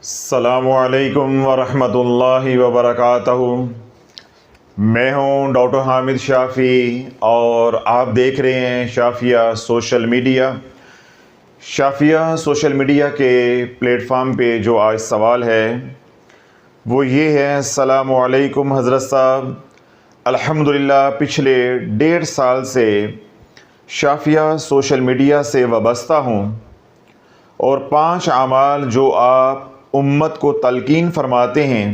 अस्सलामुअलैकुम वरहमतुल्लाहि वबरकातुहू। मैं हूं डॉक्टर हामिद शाफ़ी और आप देख रहे हैं Shafia social media. Shafia social media के प्लेटफार्म पे जो आज सवाल है वो ये है। अस्सलामुअलैकुम हज़रत साहब, अल्हम्दुलिल्लाह पिछले 1.5 साल से शाफिया सोशल मीडिया से वाबस्ता हूँ और 5 अमाल जो आप उम्मत को तलकीन फरमाते हैं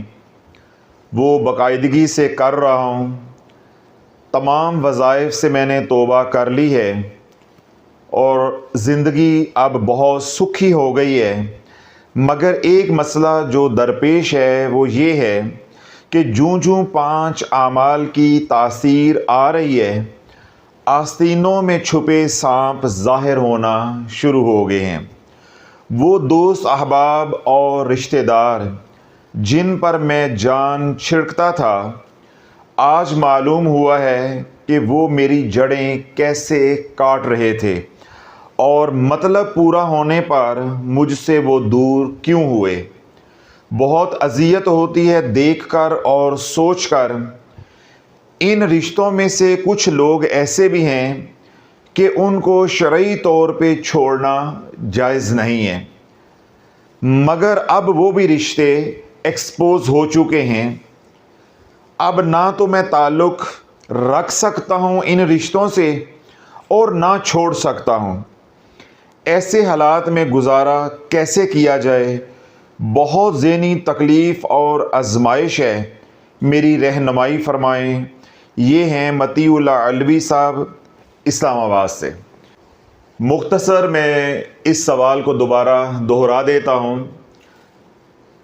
वो बाकायदगी से कर रहा हूँ। तमाम वज़ाइफ से मैंने तौबा कर ली है और ज़िंदगी अब बहुत सुखी हो गई है। मगर एक मसला जो दरपेश है वो ये है कि जूं 5 अमाल की तासीर आ रही है, आस्तीनों में छुपे सांप ज़ाहिर होना शुरू हो गए हैं। वो दोस्त अहबाब और रिश्तेदार जिन पर मैं जान छिड़कता था, आज मालूम हुआ है कि वो मेरी जड़ें कैसे काट रहे थे और मतलब पूरा होने पर मुझसे वो दूर क्यों हुए। बहुत अज़ियत होती है देखकर और सोचकर। इन रिश्तों में से कुछ लोग ऐसे भी हैं कि उनको शरई तौर पे छोड़ना जायज़ नहीं है, मगर अब वो भी रिश्ते एक्सपोज हो चुके हैं। अब ना तो मैं ताल्लुक़ रख सकता हूँ इन रिश्तों से और ना छोड़ सकता हूँ। ऐसे हालात में गुजारा कैसे किया जाए? बहुत ज़हनी तकलीफ़ और आजमाइश है, मेरी रहनुमाई फ़रमाएँ। ये हैं मतीउल्लाह अलवी साहब इस्लामाबाद से। मुख्तसर मैं इस सवाल को दोबारा दोहरा देता हूँ।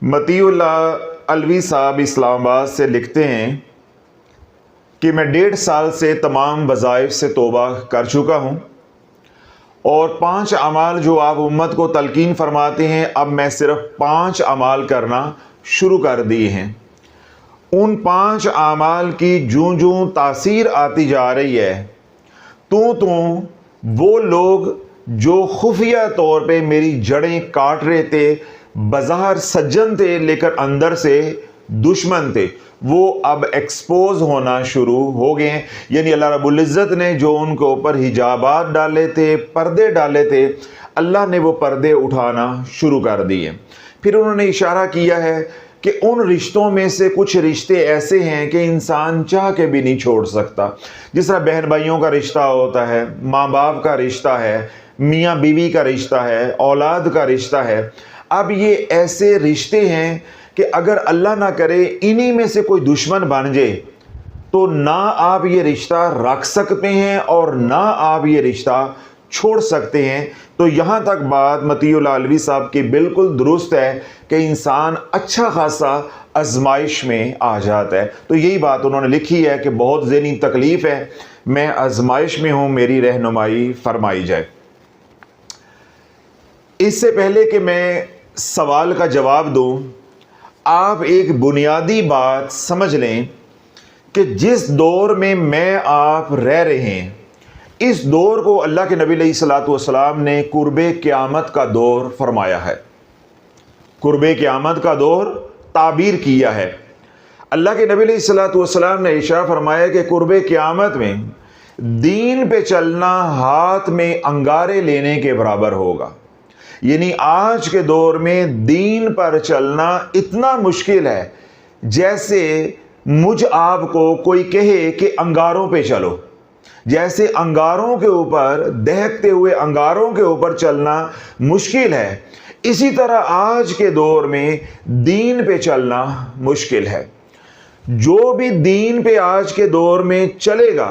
मतीउल्लाह अलवी साहब इस्लामाबाद से लिखते हैं कि मैं 1.5 साल से तमाम वज़ाइफ से तौबा कर चुका हूँ और 5 अमाल जो आप उम्मत को तलकीन फरमाते हैं, अब मैं सिर्फ 5 अमाल करना शुरू कर दिए हैं। उन 5 अमाल की जूं तासीर आती जा रही है, तो वो लोग जो खुफिया तौर पे मेरी जड़ें काट रहे थे, बाज़ार सज्जन थे लेकर अंदर से दुश्मन थे, वो अब एक्सपोज होना शुरू हो गए हैं। यानी अल्लाह रब्बुल इज़्ज़त ने जो उनके ऊपर हिजाबात डाले थे, पर्दे डाले थे, अल्लाह ने वो पर्दे उठाना शुरू कर दिए। फिर उन्होंने इशारा किया है कि उन रिश्तों में से कुछ रिश्ते ऐसे हैं कि इंसान चाह के भी नहीं छोड़ सकता। जिस तरह बहन भाइयों का रिश्ता होता है, माँ बाप का रिश्ता है, मियाँ बीवी का रिश्ता है, औलाद का रिश्ता है। अब ये ऐसे रिश्ते हैं कि अगर अल्लाह ना करे इन्हीं में से कोई दुश्मन बन जाए तो ना आप ये रिश्ता रख सकते हैं और ना आप ये रिश्ता छोड़ सकते हैं। तो यहाँ तक बात मतीउल्लाह अलवी साहब की बिल्कुल दुरुस्त है कि इंसान अच्छा खासा आजमाइश में आ जाता है। तो यही बात उन्होंने लिखी है कि बहुत ज़हनी तकलीफ़ है, मैं आजमाइश में हूँ, मेरी रहनुमाई फरमाई जाए। इससे पहले कि मैं सवाल का जवाब दूँ, आप एक बुनियादी बात समझ लें कि जिस दौर में मैं आप रह रहे हैं, इस दौर को अल्लाह के नबी अलैहिस्सलातु वस्सलाम ने कुर्बे क़यामत का दौर फरमाया है। कुर्बे क़यामत का दौर ताबीर किया है। अल्लाह के नबी अलैहिस्सलातु वस्सलाम ने इशारा फरमाया कि कुर्बे क़यामत में दीन पे चलना हाथ में अंगारे लेने के बराबर होगा। यानी आज के दौर में दीन पर चलना इतना मुश्किल है जैसे मुझ आपको कोई कहे कि अंगारों पे चलो। जैसे अंगारों के ऊपर, दहकते हुए अंगारों के ऊपर चलना मुश्किल है, इसी तरह आज के दौर में दीन पे चलना मुश्किल है। जो भी दीन पे आज के दौर में चलेगा,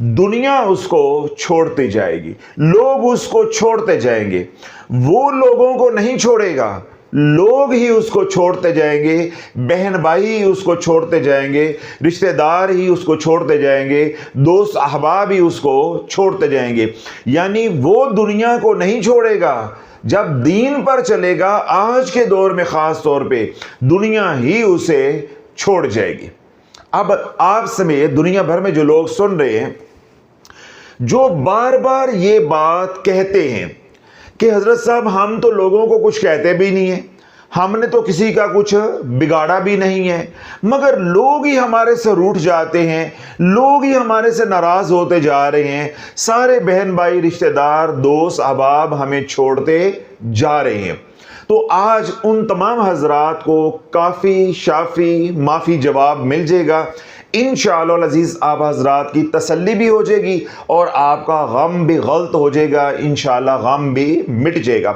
दुनिया उसको छोड़ती जाएगी, लोग उसको छोड़ते जाएंगे। वो लोगों को नहीं छोड़ेगा, लोग ही उसको छोड़ते जाएंगे। बहन भाई ही उसको छोड़ते जाएंगे, रिश्तेदार ही उसको छोड़ते जाएंगे, दोस्त अहबाब ही उसको छोड़ते जाएंगे। यानी वो दुनिया को नहीं छोड़ेगा, जब दीन पर चलेगा आज के दौर में ख़ास तौर पे दुनिया ही उसे छोड़ जाएगी। अब आप समेत दुनिया भर में जो लोग सुन रहे हैं, जो बार बार ये बात कहते हैं कि हज़रत साहब हम तो लोगों को कुछ कहते भी नहीं है, हमने तो किसी का कुछ बिगाड़ा भी नहीं है, मगर लोग ही हमारे से रूठ जाते हैं, लोग ही हमारे से नाराज होते जा रहे हैं। सारे बहन भाई, रिश्तेदार, दोस्त, अहबाब हमें छोड़ते जा रहे हैं। तो आज उन तमाम हजरात को काफ़ी शाफी माफ़ी जवाब मिल जाएगा। इंशाअल्लाह अज़ीज़ आप हजरात की तसल्ली भी हो जाएगी और आपका गम भी गल्त हो जाएगा, इंशाअल्लाह गम भी मिट जाएगा।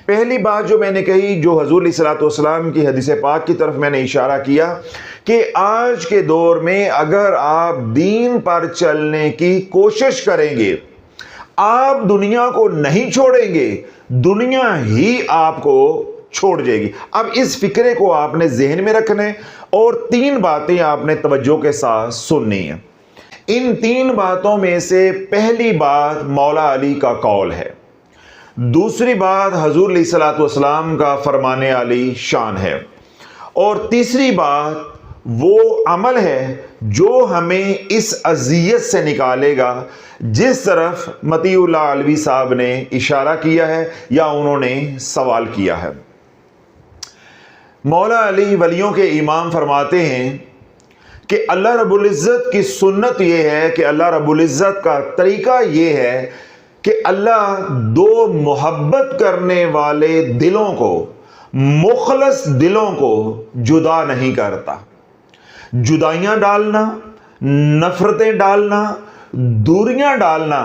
पहली बात जो मैंने कही, जो हुज़ूर सल्लल्लाहु अलैहि वसल्लम की हदीस पाक की तरफ मैंने इशारा किया कि आज के दौर में अगर आप दीन पर चलने की कोशिश करेंगे, आप दुनिया को नहीं छोड़ेंगे, दुनिया ही आपको छोड़ जाएगी। अब इस फिक्रे को आपने जहन में रखना है और 3 बातें आपने तवज्जो के साथ सुननी है। इन 3 बातों में से पहली बात मौला अली का कौल है, दूसरी बात हुज़ूर सल्लल्लाहु अलैहि वसल्लम का फरमाने वाली शान है, और तीसरी बात वो अमल है जो हमें इस अज़ियत से निकालेगा जिस तरफ मतीउल्लाह अलवी साहब ने इशारा किया है या उन्होंने सवाल किया है। मौला अली वलियों के इमाम फरमाते हैं कि अल्लाह रब्बुल इज़्ज़त की सुन्नत यह है कि अल्लाह रब्बुल इज़्ज़त का तरीका यह है कि अल्लाह 2 मोहब्बत करने वाले दिलों को, मुखलस दिलों को जुदा नहीं करता। जुदाइयां डालना, नफरतें डालना, दूरियां डालना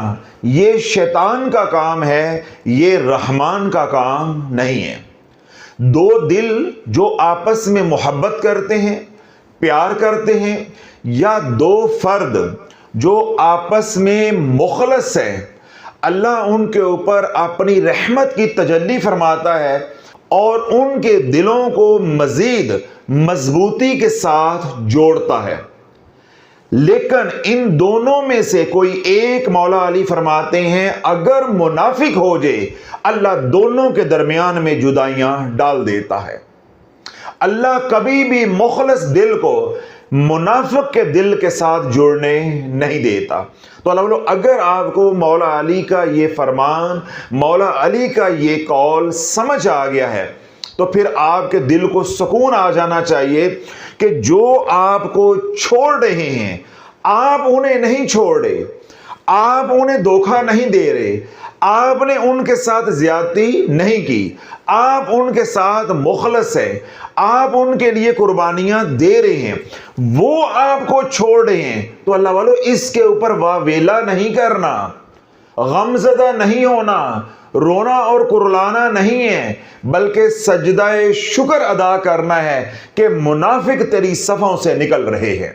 ये शैतान का काम है, ये रहमान का काम नहीं है। 2 दिल जो आपस में मोहब्बत करते हैं, प्यार करते हैं, या 2 फर्द जो आपस में मुखलस है, अल्लाह उनके ऊपर अपनी रहमत की तजल्ली फरमाता है और उनके दिलों को मजीद मजबूती के साथ जोड़ता है। लेकिन इन दोनों में से कोई एक, मौला अली फरमाते हैं, अगर मुनाफिक हो जाए, अल्लाह दोनों के दरमियान में जुदाइयां डाल देता है। अल्लाह कभी भी मुखलस दिल को मुनाफिक के दिल के साथ जुड़ने नहीं देता। तो अल्लाह, अगर आपको मौला अली का ये फरमान, मौला अली का ये कौल समझ आ गया है, तो फिर आपके दिल को सुकून आ जाना चाहिए कि जो आपको छोड़ रहे हैं, आप उन्हें नहीं छोड़ रहे, आप उन्हें धोखा नहीं दे रहे, आपने उनके साथ ज्यादती नहीं की, आप उनके साथ मुखलस है, आप उनके लिए कुर्बानियां दे रहे हैं, वो आपको छोड़ रहे हैं। तो अल्लाह वालों, इसके ऊपर वावेला नहीं करना, गमज़दा नहीं होना, रोना और कुरलाना नहीं है, बल्कि सजदाए शुक्र अदा करना है कि मुनाफिक तेरी सफ़ों से निकल रहे हैं,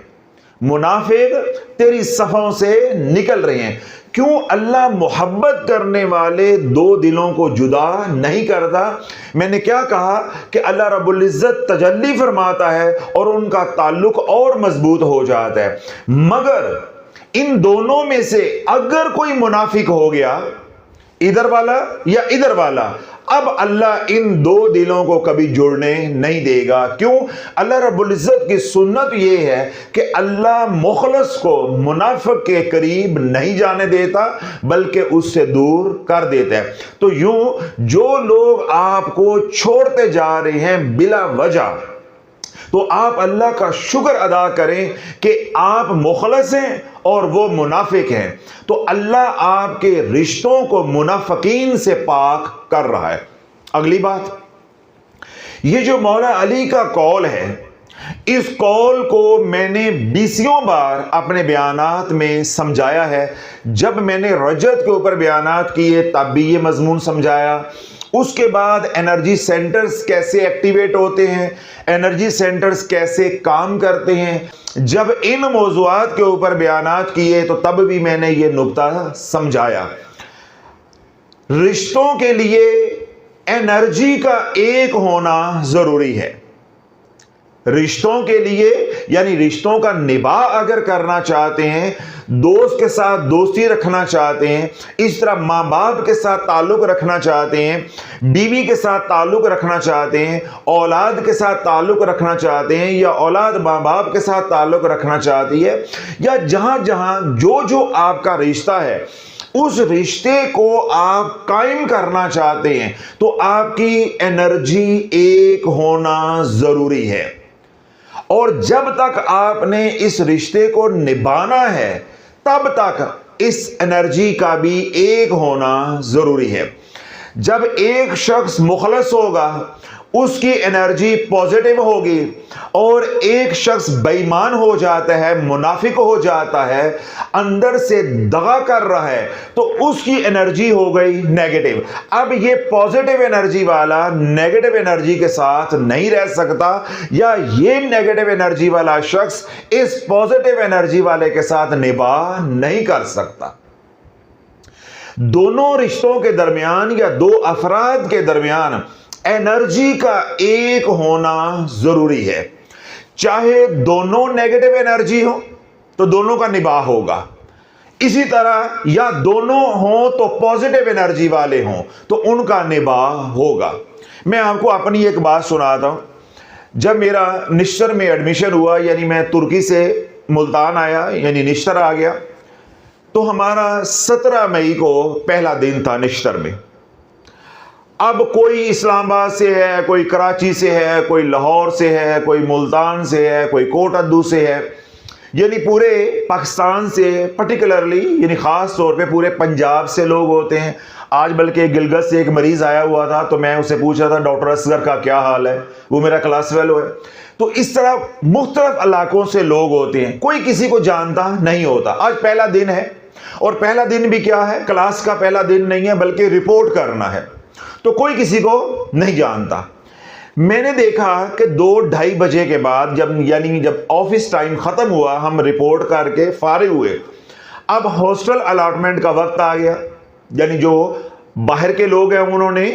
मुनाफिक तेरी सफ़ों से निकल रहे हैं। क्यों? अल्लाह मोहब्बत करने वाले 2 दिलों को जुदा नहीं करता। मैंने क्या कहा कि अल्लाह रब्बुल इज़्ज़त तजल्ली फरमाता है और उनका ताल्लुक और मजबूत हो जाता है। मगर इन दोनों में से अगर कोई मुनाफिक हो गया, इधर वाला या इधर वाला, अब अल्लाह इन 2 दिलों को कभी जुड़ने नहीं देगा। क्यों? अल्लाह रब्बुल इज़्ज़त की सुन्नत यह है कि अल्लाह मुखलस को मुनाफिक के करीब नहीं जाने देता, बल्कि उससे दूर कर देता है। तो यूं जो लोग आपको छोड़ते जा रहे हैं बिला वजह, तो आप अल्लाह का शुक्र अदा करें कि आप मुखलस हैं और वो मुनाफिक हैं। तो अल्लाह आपके रिश्तों को मुनाफिकीन से पाक कर रहा है। अगली बात, ये जो मौला अली का कौल है, इस कौल को मैंने 20 बार अपने बयानात में समझाया है। जब मैंने रजत के ऊपर बयानात किए तब भी ये मजमून समझाया। उसके बाद एनर्जी सेंटर्स कैसे एक्टिवेट होते हैं, एनर्जी सेंटर्स कैसे काम करते हैं, जब इन मौज़ूआत के ऊपर बयानात किए तो तब भी मैंने ये नुक्ता समझाया। रिश्तों के लिए एनर्जी का एक होना जरूरी है। रिश्तों के लिए, यानी रिश्तों का निभाव अगर करना चाहते हैं, दोस्त के साथ दोस्ती रखना चाहते हैं, इस तरह माँ बाप के साथ ताल्लुक़ रखना चाहते हैं, बीवी के साथ ताल्लुक़ रखना चाहते हैं, औलाद के साथ ताल्लुक़ रखना चाहते हैं, या औलाद माँ बाप के साथ ताल्लुक़ रखना चाहती है, या जहाँ जहाँ जो जो आपका रिश्ता है, उस रिश्ते को आप कायम करना चाहते हैं तो आपकी एनर्जी एक होना जरूरी है। और जब तक आपने इस रिश्ते को निभाना है तब तक इस एनर्जी का भी एक होना जरूरी है। जब एक शख्स मुखलस होगा उसकी एनर्जी पॉजिटिव होगी, और एक शख्स बेईमान हो जाता है, मुनाफिक हो जाता है, अंदर से दगा कर रहा है, तो उसकी एनर्जी हो गई नेगेटिव। अब ये पॉजिटिव एनर्जी वाला नेगेटिव एनर्जी के साथ नहीं रह सकता, या ये नेगेटिव एनर्जी वाला शख्स इस पॉजिटिव एनर्जी वाले के साथ निभा नहीं कर सकता। दोनों रिश्तों के दरमियान या दो अफराद के दरमियान एनर्जी का एक होना जरूरी है। चाहे दोनों नेगेटिव एनर्जी हो तो दोनों का निभाव होगा, इसी तरह या दोनों हो तो पॉजिटिव एनर्जी वाले हों तो उनका निभाव होगा। मैं आपको अपनी एक बात सुनाता हूं। जब मेरा निश्तर में एडमिशन हुआ, यानी मैं तुर्की से मुल्तान आया, यानी निश्तर आ गया, तो हमारा 17 मई को पहला दिन था निश्तर में। अब कोई इस्लामाबाद से है, कोई कराची से है, कोई लाहौर से है, कोई मुल्तान से है, कोई कोटअद्दू से है, यानी पूरे पाकिस्तान से, पर्टिकुलरली यानी ख़ास तौर पे पूरे पंजाब से लोग होते हैं। आज बल्कि गिलगित से एक मरीज़ आया हुआ था, तो मैं उससे पूछा था डॉक्टर असगर का क्या हाल है, वो मेरा क्लास फेलो है। तो इस तरह मुख्तलिफ इलाकों से लोग होते हैं, कोई किसी को जानता नहीं होता। आज पहला दिन है, और पहला दिन भी क्या है, क्लास का पहला दिन नहीं है बल्कि रिपोर्ट करना है, तो कोई किसी को नहीं जानता। मैंने देखा कि 2-2:30 बजे के बाद जब ऑफिस टाइम खत्म हुआ, हम रिपोर्ट करके फारिग हुए, अब हॉस्टल अलॉटमेंट का वक्त आ गया। यानी जो बाहर के लोग हैं उन्होंने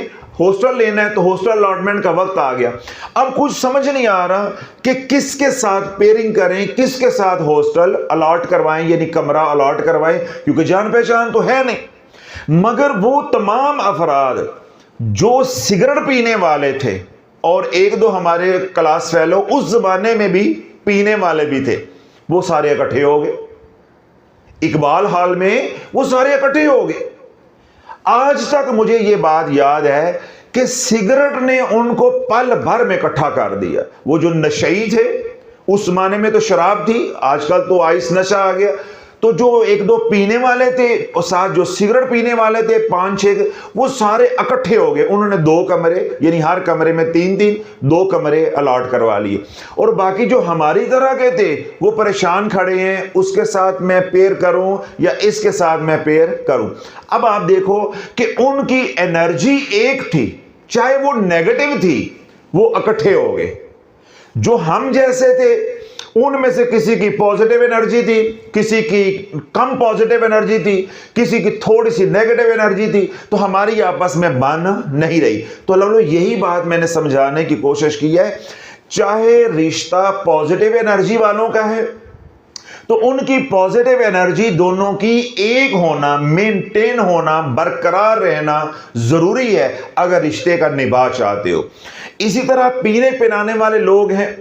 हॉस्टल लेना है, तो हॉस्टल अलॉटमेंट का वक्त आ गया। अब कुछ समझ नहीं आ रहा कि किसके साथ पेयरिंग करें, किसके साथ हॉस्टल अलॉट करवाएं, यानी कमरा अलॉट करवाएं, क्योंकि जान पहचान तो है नहीं। मगर वो तमाम अफराद जो सिगरेट पीने वाले थे, और एक दो हमारे क्लास फेलो उस जमाने में भी पीने वाले भी थे, वो सारे इकट्ठे हो गए। इकबाल हाल में वो सारे इकट्ठे हो गए। आज तक मुझे ये बात याद है कि सिगरेट ने उनको पल भर में इकट्ठा कर दिया। वो जो नशई थे, उस जमाने में तो शराब थी, आजकल तो आइस नशा आ गया, तो जो एक दो पीने वाले थे और साथ जो सिगरेट पीने वाले थे 5-6, वो सारे इकट्ठे हो गए। उन्होंने 2 कमरे, यानी हर कमरे में 3-3 2 कमरे अलॉट करवा लिए, और बाकी जो हमारी तरह के थे वो परेशान खड़े हैं, उसके साथ मैं पेयर करूं या इसके साथ मैं पेयर करूं। अब आप देखो कि उनकी एनर्जी एक थी, चाहे वो नेगेटिव थी, वो इकट्ठे हो गए। जो हम जैसे थे उनमें से किसी की पॉजिटिव एनर्जी थी, किसी की कम पॉजिटिव एनर्जी थी, किसी की थोड़ी सी नेगेटिव एनर्जी थी, तो हमारी आपस में बन नहीं रही। तो लोगों यही बात मैंने समझाने की कोशिश की है। चाहे रिश्ता पॉजिटिव एनर्जी वालों का है तो उनकी पॉजिटिव एनर्जी दोनों की एक होना, मेंटेन होना, बरकरार रहना जरूरी है अगर रिश्ते का निभा चाहते हो। इसी तरह पीने पिलाने वाले लोग हैं,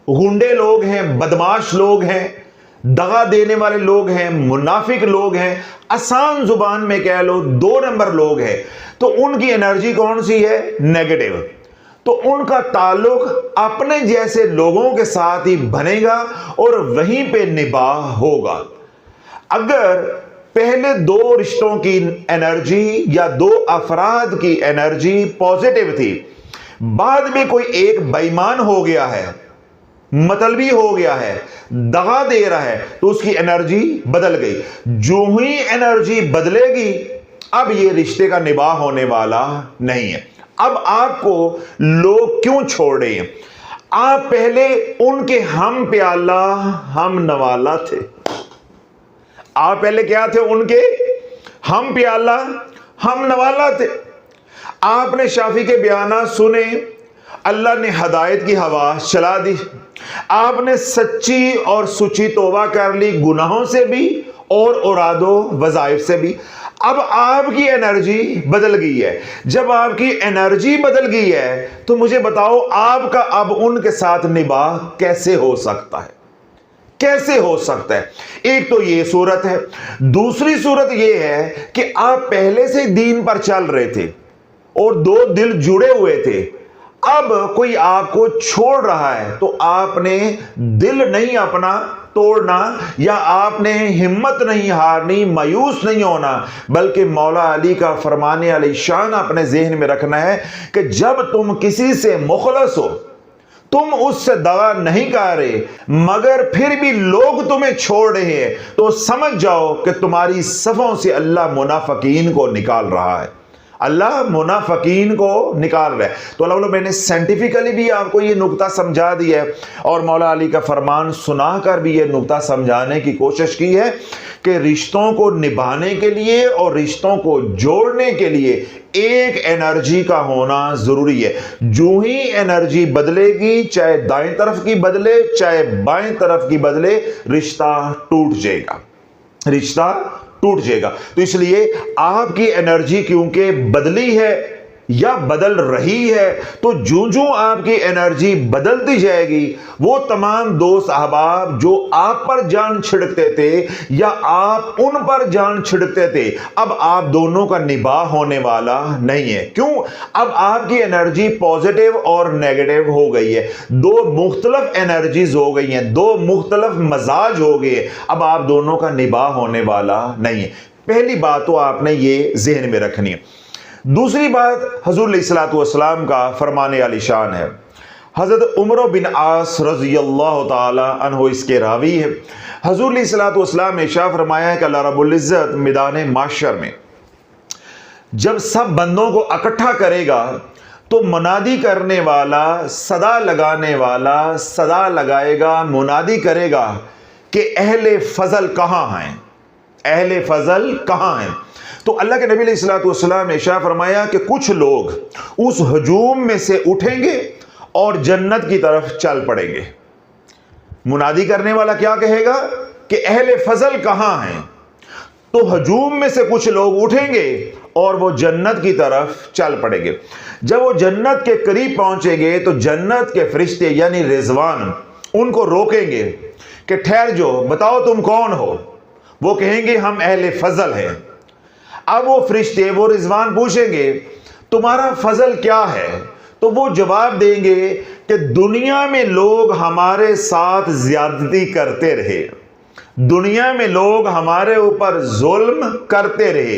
गुंडे लोग हैं, बदमाश लोग हैं, दगा देने वाले लोग हैं, मुनाफिक लोग हैं, आसान जुबान में कह लो 2 नंबर लोग हैं, तो उनकी एनर्जी कौन सी है, नेगेटिव। तो उनका ताल्लुक अपने जैसे लोगों के साथ ही बनेगा और वहीं पे निभाव होगा। अगर पहले 2 रिश्तों की एनर्जी या 2 अफराद की एनर्जी पॉजिटिव थी, बाद में कोई एक बेईमान हो गया है, मतलबी हो गया है, दगा दे रहा है, तो उसकी एनर्जी बदल गई। जो ही एनर्जी बदलेगी, अब ये रिश्ते का निभाव होने वाला नहीं है। अब आपको लोग क्यों छोड़े? आप पहले उनके हम प्याला हम नवाला थे। आप पहले क्या थे? उनके हम प्याला हम नवाला थे। आपने शाफी के बयाना सुने, अल्लाह ने हदायत की हवा चला दी, आपने सच्ची और सुची तौबा कर ली, गुनाहों से भी और औरादो वज़ाइफ से भी। अब आपकी एनर्जी बदल गई है। जब आपकी एनर्जी बदल गई है तो मुझे बताओ आपका अब उनके साथ निभाव कैसे हो सकता है? कैसे हो सकता है? एक तो ये सूरत है। दूसरी सूरत ये है कि आप पहले से दीन पर चल रहे थे और दो दिल जुड़े हुए थे, अब कोई आपको छोड़ रहा है तो आपने दिल नहीं अपना तोड़ना या आपने हिम्मत नहीं हारनी, मायूस नहीं होना, बल्कि मौला अली का फरमाने अली शान अपने जहन में रखना है कि जब तुम किसी से मुखलस हो, तुम उससे दगा नहीं कर रहे, मगर फिर भी लोग तुम्हें छोड़ रहे हैं, तो समझ जाओ कि तुम्हारी सफों से अल्लाह मुनाफिकीन को निकाल रहा है। अल्लाह मुनाफिकीन को निकाल रहा है। तो अल्लाह मैंने साइंटिफिकली भी आपको ये नुक्ता समझा दिया है और मौला अली का फरमान सुनाकर भी ये नुक्ता समझाने की कोशिश की है कि रिश्तों को निभाने के लिए और रिश्तों को जोड़ने के लिए एक एनर्जी का होना जरूरी है। जो ही एनर्जी बदलेगी, चाहे दाएं तरफ की बदले चाहे बाएं तरफ की बदले, रिश्ता टूट जाएगा, रिश्ता टूट जाएगा। तो इसलिए आपकी एनर्जी क्योंकि बदली है या बदल रही है, तो जो जो आपकी एनर्जी बदलती जाएगी, वो तमाम दोस्त अहबाब जो आप पर जान छिड़कते थे या आप उन पर जान छिड़कते थे, अब आप दोनों का निभाव होने वाला नहीं है। क्यों? अब आपकी एनर्जी पॉजिटिव और नेगेटिव हो गई है, दो मुख्तलिफ एनर्जीज हो गई हैं, दो मुख्तलिफ मजाज हो गए, अब आप दोनों का निभाव होने वाला नहीं है। पहली बात तो आपने ये जहन में रखनी है। दूसरी बात, हुज़ूर अलैहिस्सलातु वस्सलाम का फरमाने आली शान है। हज़रत उमर बिन आस रज़ियल्लाहु ताला अन्हु इसके रावी है। हुज़ूर अलैहिस्सलातु वस्सलाम ने इरशाद फरमाया है कि अल्लाह रब्बुल इज़्ज़त मैदान माशर में जब सब बंदों को इकट्ठा करेगा तो मुनादी करने वाला, सदा लगाने वाला सदा लगाएगा, मुनादी करेगा कि अहले फजल कहाँ हैं, अहले फजल कहाँ हैं। तो अल्लाह के नबी अलैहिस्सलातु वस्सलाम ने इरशाद फरमाया कि कुछ लोग उस हजूम में से उठेंगे और जन्नत की तरफ चल पड़ेंगे। मुनादी करने वाला क्या कहेगा कि अहले फजल कहाँ हैं, तो हजूम में से कुछ लोग उठेंगे और वो जन्नत की तरफ चल पड़ेंगे। जब वो जन्नत के करीब पहुंचेंगे तो जन्नत के फरिश्ते यानी रिजवान उनको रोकेंगे कि ठहर जो, बताओ तुम कौन हो। वो कहेंगे हम अहले फजल हैं। अब वो फरिश्ते, वो रिजवान पूछेंगे तुम्हारा फजल क्या है, तो वो जवाब देंगे कि दुनिया में लोग हमारे साथ ज्यादती करते रहे, दुनिया में लोग हमारे ऊपर जुल्म करते रहे,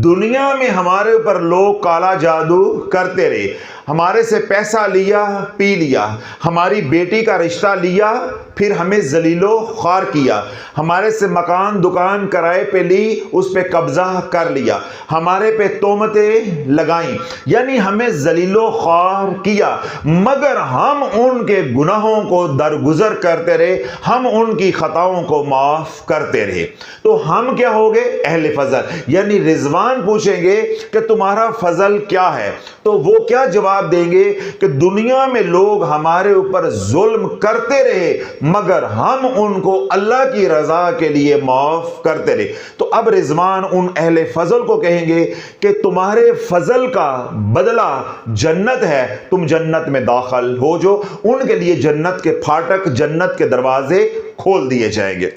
दुनिया में हमारे ऊपर लोग काला जादू करते रहे, हमारे से पैसा लिया पी लिया, हमारी बेटी का रिश्ता लिया फिर हमें जलीलो ख्वार किया, हमारे से मकान दुकान किराए पे ली उस पे कब्जा कर लिया, हमारे पे तोहमतें लगाई, यानी हमें जलीलो ख्वार किया, मगर हम उनके गुनाहों को दरगुजर करते रहे, हम उनकी खताओं को माफ करते रहे। तो हम क्या हो गए? अहले फजल। यानी रिजवान पूछेंगे कि तुम्हारा फजल क्या है, तो वो क्या जवाब देंगे कि दुनिया में लोग हमारे ऊपर जुल्म करते रहे मगर हम उनको अल्लाह की रजा के लिए माफ करते रहे। तो अब रिजवान उन अहले फजल को कहेंगे कि तुम्हारे फजल का बदला जन्नत है, तुम जन्नत में दाखिल हो जो। उनके लिए जन्नत के फाटक, जन्नत के दरवाजे खोल दिए जाएंगे।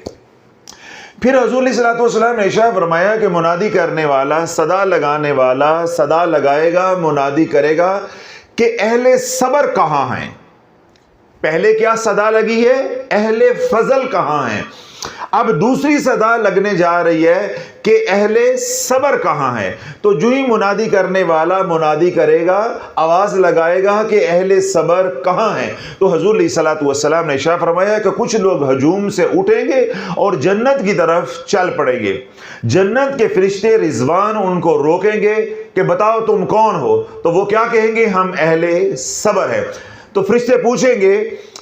फिर हुज़ूर सल्लल्लाहु अलैहि वसल्लम ने इरशाद फरमाया कि मुनादी करने वाला, सदा लगाने वाला सदा लगाएगा, मुनादी करेगा कि अहले सबर कहाँ हैं। पहले क्या सदा लगी है? अहले फजल कहाँ हैं। अब दूसरी सदा लगने जा रही है कि अहले सबर कहाँ है। तो जो ही मुनादी करने वाला मुनादी करेगा, आवाज लगाएगा कि अहले सबर कहाँ हैं, तो हुज़ूर सल्लल्लाहु अलैहि वसल्लम ने इरशाद फरमाया कि कुछ लोग हजूम से उठेंगे और जन्नत की तरफ चल पड़ेंगे। जन्नत के फरिश्ते रिजवान उनको रोकेंगे कि बताओ तुम कौन हो, तो वो क्या कहेंगे? हम अहले सबर है। तो फरिश्ते पूछेंगे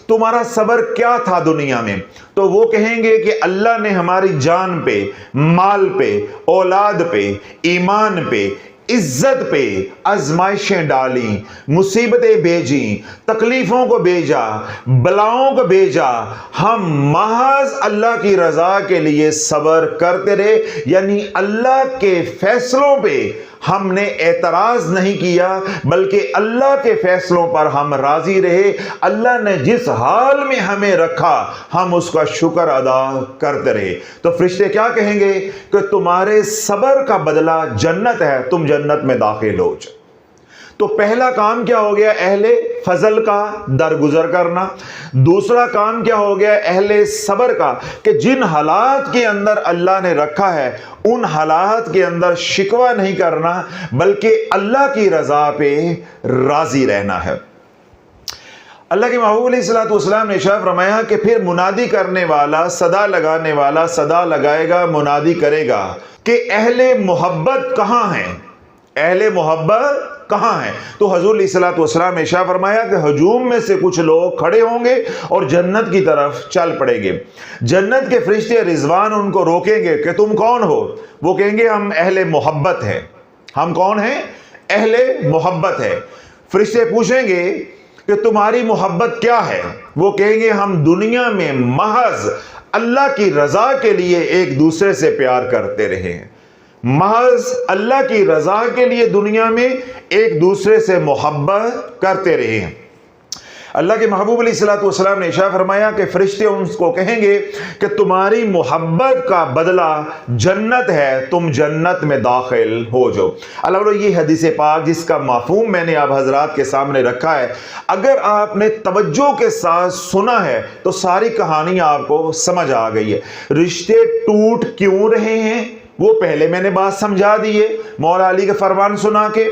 तुम्हारा सबर क्या था दुनिया में, तो वो कहेंगे कि अल्लाह ने हमारी जान पे, माल पे, औलाद पे, ईमान पे, इज्जत पे आजमाइशें डाली, मुसीबतें भेजी, तकलीफों को भेजा, बलाओं को भेजा, हम महज अल्लाह की रजा के लिए सबर करते रहे, यानी अल्लाह के फैसलों पे हमने एतराज नहीं किया, बल्कि अल्लाह के फैसलों पर हम राजी रहे। अल्लाह ने जिस हाल में हमें रखा हम उसका शुक्र अदा करते रहे। तो फरिश्ते क्या कहेंगे कि तुम्हारे सब्र का बदला जन्नत है, तुम जन्नत में दाखिल हो जाओ। तो पहला काम क्या हो गया? अहले फजल का दरगुजर करना। दूसरा काम क्या हो गया? अहले सब्र का, कि जिन हालात के अंदर अल्लाह ने रखा है उन हालात के अंदर शिकवा नहीं करना, बल्कि अल्लाह की रजा पे राजी रहना है। अल्लाह के महबूब अलैहिस्सलाम ने इरशाद फरमाया कि फिर मुनादी करने वाला, सदा लगाने वाला सदा लगाएगा, मुनादी करेगा कि अहले मोहब्बत कहां हैं, अहले मोहब्बत कहां है। तो हुजूर अलैहिस्सलाम ने इरशाद फरमाया कि हजूम में से कुछ लोग खड़े होंगे और जन्नत की तरफ चल पड़ेंगे। जन्नत के फरिश्ते रिजवान उनको रोकेंगे कि तुम कौन हो? वो कहेंगे हम अहले मोहब्बत हैं। हम कौन हैं? अहले मोहब्बत है। फरिश्ते पूछेंगे कि तुम्हारी मोहब्बत क्या है? वो कहेंगे हम दुनिया में महज अल्लाह की रजा के लिए एक दूसरे से प्यार करते रहे हैं, महज अल्लाह की रजा के लिए दुनिया में एक दूसरे से मोहब्बत करते रहे हैं। अल्लाह के महबूब अलैहिस्सलाम ने इरशाद फरमाया कि फरिश्ते उनको कहेंगे कि तुम्हारी मोहब्बत का बदला जन्नत है, तुम जन्नत में दाखिल हो जाओ। अल्लाह, ये हदीस पाक जिसका मफ़हूम मैंने आप हजरात के सामने रखा है, अगर आपने तवज्जो के साथ सुना है तो सारी कहानी आपको समझ आ गई है। रिश्ते टूट क्यों रहे हैं वो पहले मैंने बात समझा दी है मौला अली का फरमान सुना के।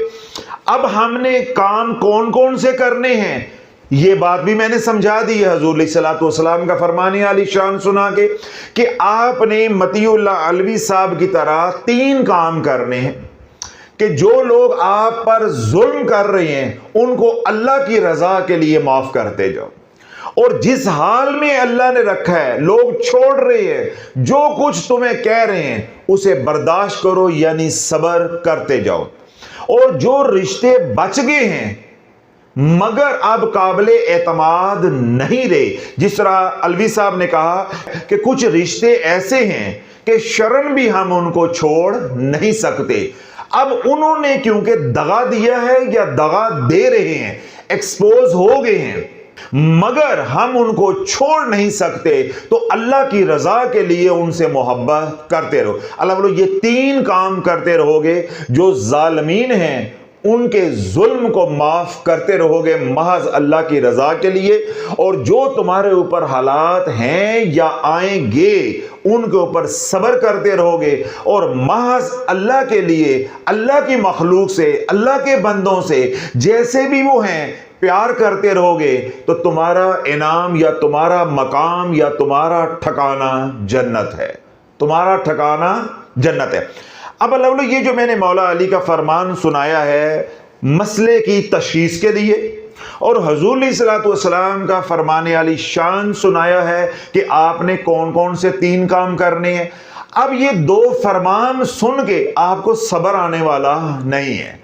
अब हमने काम कौन कौन से करने हैं ये बात भी मैंने समझा दी है हुजूर अलैहिस्सलाम का फरमान आली शान सुना के, कि आपने मतीउल्लाह अलवी साहब की तरह 3 काम करने हैं कि जो लोग आप पर जुल्म कर रहे हैं उनको अल्लाह की रजा के लिए माफ करते जाओ, और जिस हाल में अल्लाह ने रखा है लोग छोड़ रहे हैं, जो कुछ तुम्हें कह रहे हैं उसे बर्दाश्त करो, यानी सब्र करते जाओ। और जो रिश्ते बच गए हैं मगर अब काबिल एतमाद नहीं रहे, जिस तरह अलवी साहब ने कहा कि कुछ रिश्ते ऐसे हैं कि शरण भी हम उनको छोड़ नहीं सकते। अब उन्होंने क्योंकि दगा दिया है या दगा दे रहे हैं, एक्सपोज हो गए हैं, मगर हम उनको छोड़ नहीं सकते, तो अल्लाह की रजा के लिए उनसे मोहब्बत करते रहो। अल्लाह बोलो ये 3 काम करते रहोगे, जो जालिमीन हैं उनके जुल्म को माफ करते रहोगे महज अल्लाह की रजा के लिए, और जो तुम्हारे ऊपर हालात हैं या आएंगे उनके ऊपर सब्र करते रहोगे, और महज अल्लाह के लिए, अल्लाह की मखलूक से, अल्लाह के बंदों से जैसे भी वो हैं प्यार करते रहोगे, तो तुम्हारा इनाम या तुम्हारा मकाम या तुम्हारा ठिकाना जन्नत है, तुम्हारा ठिकाना जन्नत है। अब अल्लाह, ये जो मैंने मौला अली का फरमान सुनाया है मसले की तशखीस के लिए, और हुजूर अलैहिस्सलाम का फरमान अली शान सुनाया है कि आपने कौन कौन से 3 काम करने हैं। अब ये 2 फरमान सुन के आपको सब्र आने वाला नहीं है,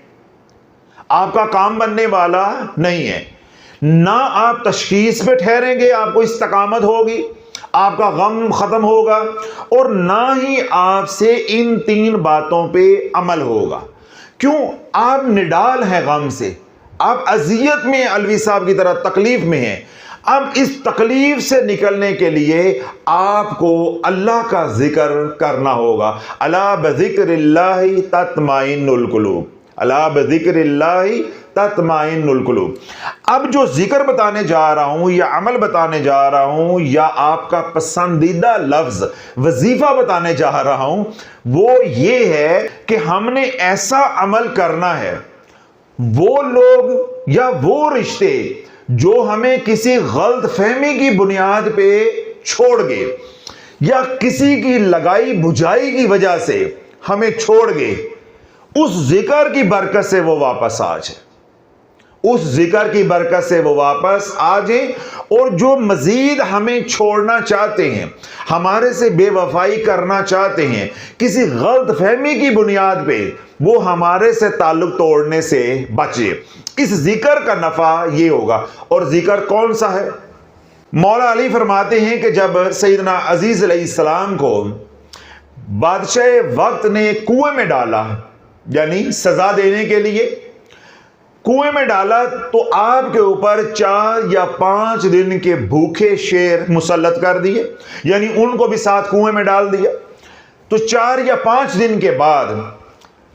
आपका काम बनने वाला नहीं है, ना आप तशखीस पे ठहरेंगे, आपको इस्तकामत होगी, आपका गम खत्म होगा, और ना ही आपसे इन 3 बातों पे अमल होगा। क्यों? आप निडाल हैं गम से, आप अजियत में, अलवी साहब की तरह तकलीफ में हैं। अब इस तकलीफ से निकलने के लिए आपको अल्लाह का जिक्र करना होगा। अला बिज़िक्रिल्लाहि तत्माइन्नुल कुलूब, अला बिज़िक्रिल्लाहि तत्माइन्नुल कुलूब। अब जो जिक्र बताने जा रहा हूं या अमल बताने जा रहा हूं या आपका पसंदीदा लफ्ज वजीफा बताने जा रहा हूं, वो ये है कि हमने ऐसा अमल करना है, वो लोग या वो रिश्ते जो हमें किसी गलत फहमी की बुनियाद पे छोड़ गए या किसी की लगाई बुझाई की वजह से हमें छोड़ गए, उस जिक्र की बरकत से वो वापस आ जाए, उस जिक्र की बरकत से वो वापस आ जाए। और जो मजीद हमें छोड़ना चाहते हैं, हमारे से बेवफाई करना चाहते हैं, किसी गलत फहमी की बुनियाद पे वो हमारे से ताल्लुक तोड़ने से बचे। इस जिक्र का नफा ये होगा। और जिक्र कौन सा है? मौला अली फरमाते हैं कि जब सैयदना अजीज अलैहिस्सलाम को बादशाह वक्त ने कुएं में डाला, यानी सजा देने के लिए कुएं में डाला, तो आपके ऊपर 4 या 5 दिन के भूखे शेर मुसल्लत कर दिए, यानी उनको भी साथ कुएं में डाल दिया। तो 4 या 5 दिन के बाद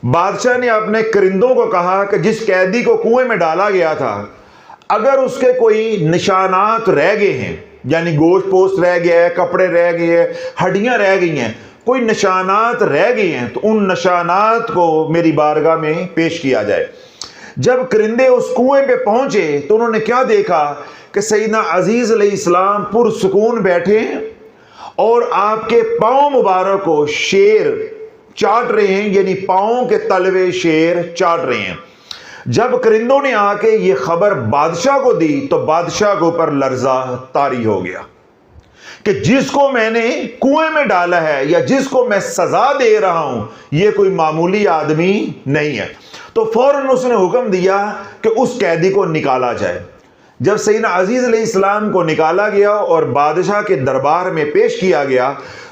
बादशाह ने अपने करिंदों को कहा कि जिस कैदी को कुएं में डाला गया था, अगर उसके कोई निशानात रह गए हैं, यानी गोश्त पोस्ट रह गया है, कपड़े रह गए हैं, हड्डियां रह गई हैं, कोई निशानात रह गए हैं, तो उन निशानात को मेरी बारगाह में पेश किया जाए। जब करिंदे उस कुएं पे पहुंचे तो उन्होंने क्या देखा कि सैयदना अजीज अलैहिस्सलाम पुरसुकून बैठे हैं और आपके पांव मुबारक को शेर चाट रहे हैं, यानी पांव के तलवे शेर चाट रहे हैं। जब करिंदों ने आके ये खबर बादशाह को दी तो बादशाह के ऊपर लर्जा तारी हो गया कि जिसको मैंने कुएं में डाला है या जिसको मैं सजा दे रहा हूं, यह कोई मामूली आदमी नहीं है। तो फौरन उसने हुक्म दिया कि उस कैदी को निकाला जाए। जब सैयदना अजीज अलैहिस्सलाम को निकाला गया और बादशाह के दरबार में पेश किया गया,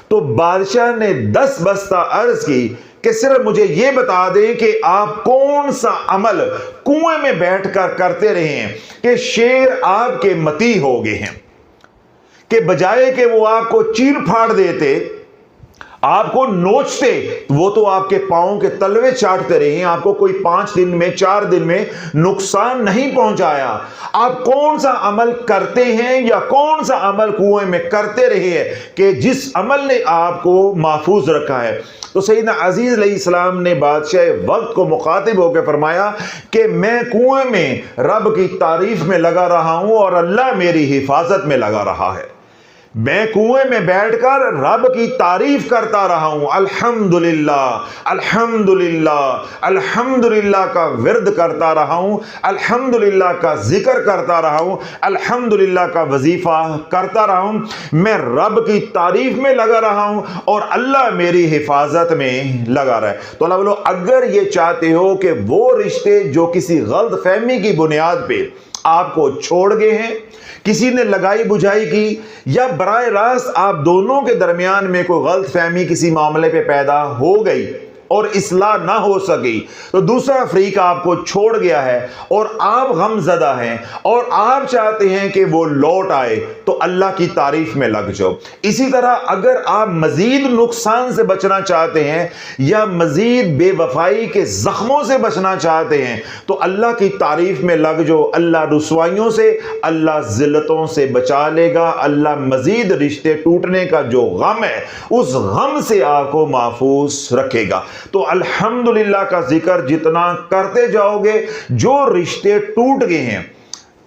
तो बादशाह ने 10 बस्ता अर्ज की कि सिर्फ मुझे यह बता दें कि आप कौन सा अमल कुएं में बैठकर करते रहे हैं कि शेर आपके मती हो गए हैं, कि बजाय कि वो आपको चीर फाड़ देते, आपको नोचते, वो तो आपके पांव के तलवे चाटते रहे हैं, आपको कोई 5 दिन में 4 दिन में नुकसान नहीं पहुंचाया। आप कौन सा अमल करते हैं या कौन सा अमल कुएं में करते रहे हैं कि जिस अमल ने आपको महफूज रखा है। तो सैयदना अजीज अलैहिस्सलाम ने बादशाह वक्त को मुखातिब होकर फरमाया कि मैं कुएं में रब की तारीफ में लगा रहा हूं और अल्लाह मेरी हिफाजत में लगा रहा है। मैं कुएं में बैठकर रब की तारीफ करता रहा हूं, अल्हम्दुलिल्लाह अल्हम्दुलिल्लाह अल्हम्दुलिल्लाह का विर्द करता रहा हूं, अल्हम्दुलिल्लाह का जिक्र करता रहा हूं, अल्हम्दुलिल्लाह का वजीफा करता रहा हूं। मैं रब की तारीफ में लगा रहा हूं और अल्लाह मेरी हिफाजत में लगा रहा है। तो अल्लाह बोलो, अगर ये चाहते हो कि वो रिश्ते जो किसी गलत फहमी की बुनियाद पे आपको छोड़ गए हैं, किसी ने लगाई बुझाई की, या बराह रास्त आप दोनों के दरमियान में कोई गलत फहमी किसी मामले पे पैदा हो गई और इस्लाह ना हो सकी, तो दूसरा फरीक आपको छोड़ गया है और आप गमज़दा हैं और आप चाहते हैं कि वो लौट आए, तो अल्लाह की तारीफ में लग जाओ। इसी तरह अगर आप मजीद नुकसान से बचना चाहते हैं या मजीद बेवफाई के जख्मों से बचना चाहते हैं, तो अल्लाह की तारीफ में लग जाओ। अल्लाह रुसवाइयों से, अल्लाह जिल्लतों से बचा लेगा। अल्लाह मजीद रिश्ते टूटने का जो गम है, उस गम से आपको महफूज रखेगा। तो अल्हम्दुलिल्लाह का जिक्र जितना करते जाओगे, जो रिश्ते टूट गए हैं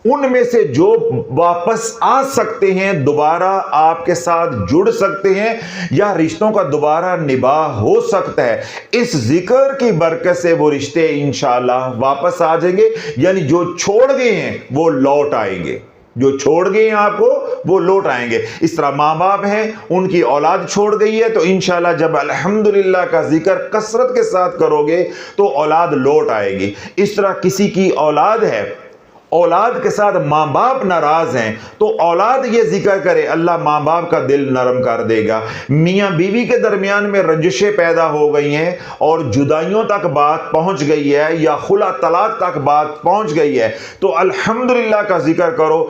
उनमें से जो वापस आ सकते हैं, दोबारा आपके साथ जुड़ सकते हैं या रिश्तों का दोबारा निभाह हो सकता है, इस जिक्र की बरकत से वो रिश्ते इंशाअल्लाह वापस आ जाएंगे। यानी जो छोड़ गए हैं वो लौट आएंगे, जो छोड़ गए हैं आपको वो लौट आएंगे। इस तरह माँ बाप हैं, उनकी औलाद छोड़ गई है, तो इंशाल्लाह जब अल्हम्दुलिल्लाह का जिक्र कसरत के साथ करोगे तो औलाद लौट आएगी। इस तरह किसी की औलाद है, औलाद के साथ माँ बाप नाराज हैं, तो औलाद ये जिक्र करे, अल्लाह माँ बाप का दिल नरम कर देगा। मियाँ बीवी के दरमियान में रंजिशें पैदा हो गई हैं और जुदाइयों तक बात पहुँच गई है या खुला तलाक तक बात पहुँच गई है, तो अल्हम्दुलिल्लाह का जिक्र करो,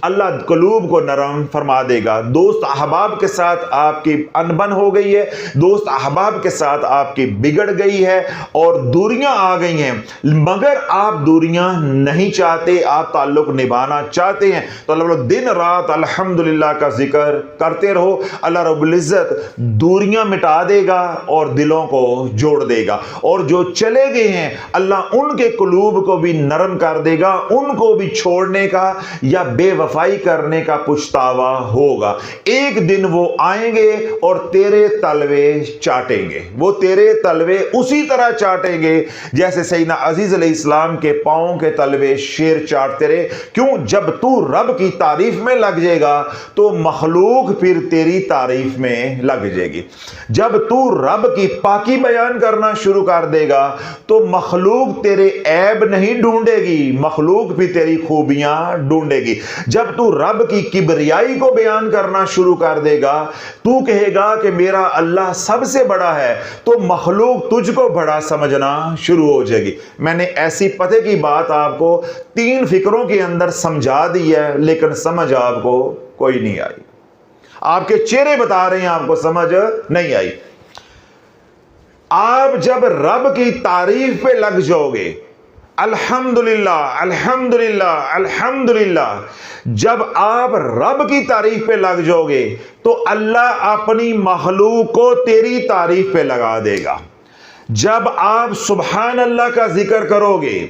अल्लाह कलूब को नरम फरमा देगा। दोस्त अहबाब के साथ आपकी अनबन हो गई है, दोस्त अहबाब के साथ आपकी बिगड़ गई है और दूरियां आ गई हैं, मगर आप दूरियां नहीं चाहते, आप ताल्लुक निभाना चाहते हैं, तो अल्लाह दिन रात अल्हम्दुलिल्लाह का जिक्र करते रहो। अल्लाह रब्बुल इज्जत दूरियां मिटा देगा और दिलों को जोड़ देगा। और जो चले गए हैं, अल्लाह उनके कुलूब को भी नरम कर देगा, उनको भी छोड़ने का या बेवफाई करने का पुछतावा होगा। एक दिन वो आएंगे और तेरे तलवे चाटेंगे, वो तेरे तलवे उसी तरह चाटेंगे जैसे सैयदना अजीज अलैहिस्सलाम के पांव के तलवे शेर चाटते रहे। क्यों? जब तू रब की तारीफ में लग जाएगा तो मखलूक फिर तेरी तारीफ में लग जाएगी। जब तू रब की पाकी बयान करना शुरू कर देगा तो मखलूक तेरे ऐब नहीं ढूंढेगी, मखलूक भी तेरी खूबियां ढूंढेगी। जब तू रब की किबरियाई को बयान करना शुरू कर देगा, तू कहेगा कि मेरा अल्लाह सबसे बड़ा है, तो मखलूक तुझको बड़ा समझना शुरू हो जाएगी। मैंने ऐसी पते की बात आपको 3 फिक्रों के अंदर समझा दी है, लेकिन समझ आपको कोई नहीं आई। आपके चेहरे बता रहे हैं आपको समझ नहीं आई। आप जब रब की तारीफ पे लग जाओगे, अल्हम्दुलिल्लाह अल्हम्दुलिल्लाह अल्हम्दुलिल्लाह, जब आप रब की तारीफ पे लग जाओगे तो अल्लाह अपनी मखलूक को तेरी तारीफ पे लगा देगा। जब आप सुभान अल्लाह का जिक्र करोगे,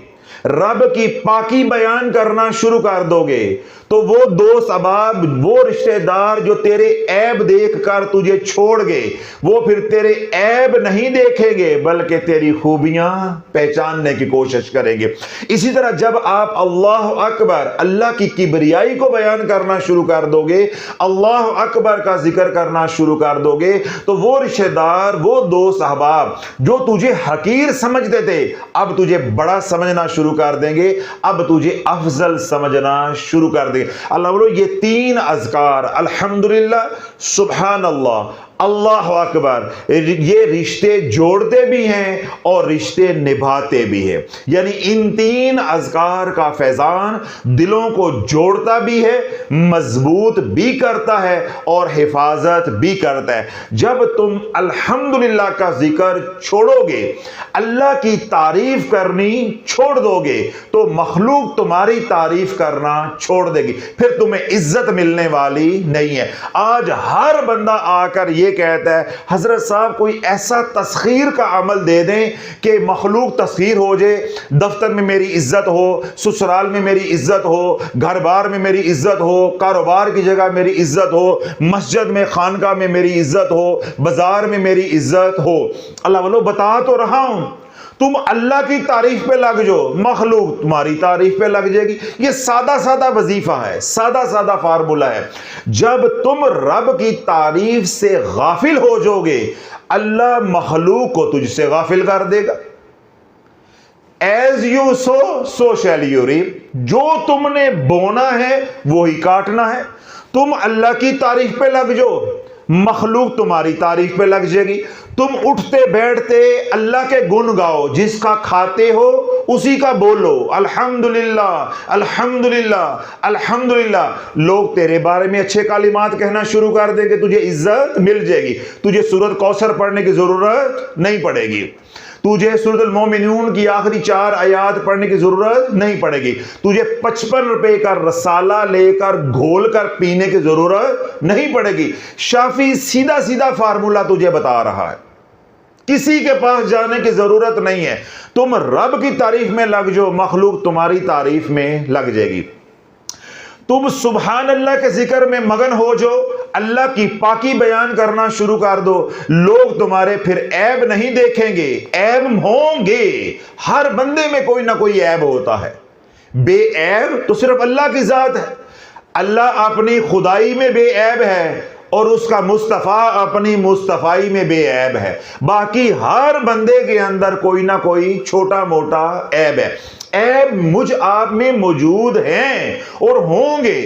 रब की पाकी बयान करना शुरू कर दोगे, तो वो दोस्त अहबाब, वो रिश्तेदार जो तेरे ऐब देखकर तुझे छोड़ गए, वो फिर तेरे ऐब नहीं देखेंगे बल्कि तेरी खूबियां पहचानने की कोशिश करेंगे। इसी तरह जब आप अल्लाह अकबर, अल्लाह की किबरियाई को बयान करना शुरू कर दोगे, अल्लाह अकबर का जिक्र करना शुरू कर दोगे, तो वो रिश्तेदार, वो दोस्त अहबाब जो तुझे हकीर समझते थे, अब तुझे बड़ा समझना शुरू कर देंगे, अब तुझे अफजल समझना शुरू कर देंगे। अल्लाह बोलो, ये 3 अज़कार अल्हम्दुलिल्लाह, सुभान अल्लाह, अल्लाह अकबर, ये रिश्ते जोड़ते भी हैं और रिश्ते निभाते भी हैं। यानी इन 3 अज़कार का फैजान दिलों को जोड़ता भी है, मजबूत भी करता है और हिफाजत भी करता है। जब तुम अल्हम्दुलिल्लाह का जिक्र छोड़ोगे, अल्लाह की तारीफ करनी छोड़ दोगे, तो मखलूक तुम्हारी तारीफ करना छोड़ देगी, फिर तुम्हें इज्जत मिलने वाली नहीं है। आज हर बंदा आकर ये कहता है, हजरत साहब कोई ऐसा तस्खीर का अमल दे दें कि मखलूक तस्खीर हो जाए, दफ्तर में मेरी इज्जत हो, ससुराल में मेरी इज्जत हो, घर बार में मेरी इज्जत हो, कारोबार की जगह मेरी इज्जत हो, मस्जिद में खानका में मेरी इज्जत हो, बाजार में मेरी इज्जत हो। अल्लाह वालों, बता तो रहा हूं, तुम अल्लाह की तारीफ पे लग जाओ, मखलूक तुम्हारी तारीफ पे लग जाएगी। ये सादा सादा वजीफा है, सादा सादा फार्मूला है। जब तुम रब की तारीफ से गाफिल हो जाओगे, अल्लाह मखलूक को तुझसे गाफिल कर देगा। As you sow shall you reap, जो तुमने बोना है वो ही काटना है। तुम अल्लाह की तारीफ पे लग जाओ, मखलूक तुम्हारी तारीफ पे लग जाएगी। तुम उठते बैठते अल्लाह के गुण गाओ, जिसका खाते हो उसी का बोलो, अल्हम्दुलिल्लाह अल्हम्दुलिल्लाह अल्हम्दुलिल्लाह। लोग तेरे बारे में अच्छे कालिमात कहना शुरू कर देंगे, तुझे इज्जत मिल जाएगी। तुझे सूरत कौसर पढ़ने की जरूरत नहीं पड़ेगी, तुझे सूरतुल मोमिनून की आखिरी 4 आयात पढ़ने की जरूरत नहीं पड़ेगी, तुझे 55 रुपए का रसाला लेकर घोल कर पीने की जरूरत नहीं पड़ेगी। शाफी सीधा सीधा फार्मूला तुझे बता रहा है, किसी के पास जाने की जरूरत नहीं है। तुम रब की तारीफ में लग जाओ, मखलूक तुम्हारी तारीफ में लग जाएगी। तुम सुभान अल्लाह के जिक्र में मगन हो जाओ, अल्लाह की पाकी बयान करना शुरू कर दो, लोग तुम्हारे फिर ऐब नहीं देखेंगे, ऐब होंगे। हर बंदे में कोई ना कोई ऐब होता है, बेऐब तो सिर्फ अल्लाह की जात है। अल्लाह अपनी खुदाई में बेऐब है और उसका मुस्तफ़ा अपनी मुस्तफ़ाई में बेऐब है। बाकी हर बंदे के अंदर कोई ना कोई छोटा मोटा ऐब है। ऐब मुझ आप में मौजूद हैं और होंगे,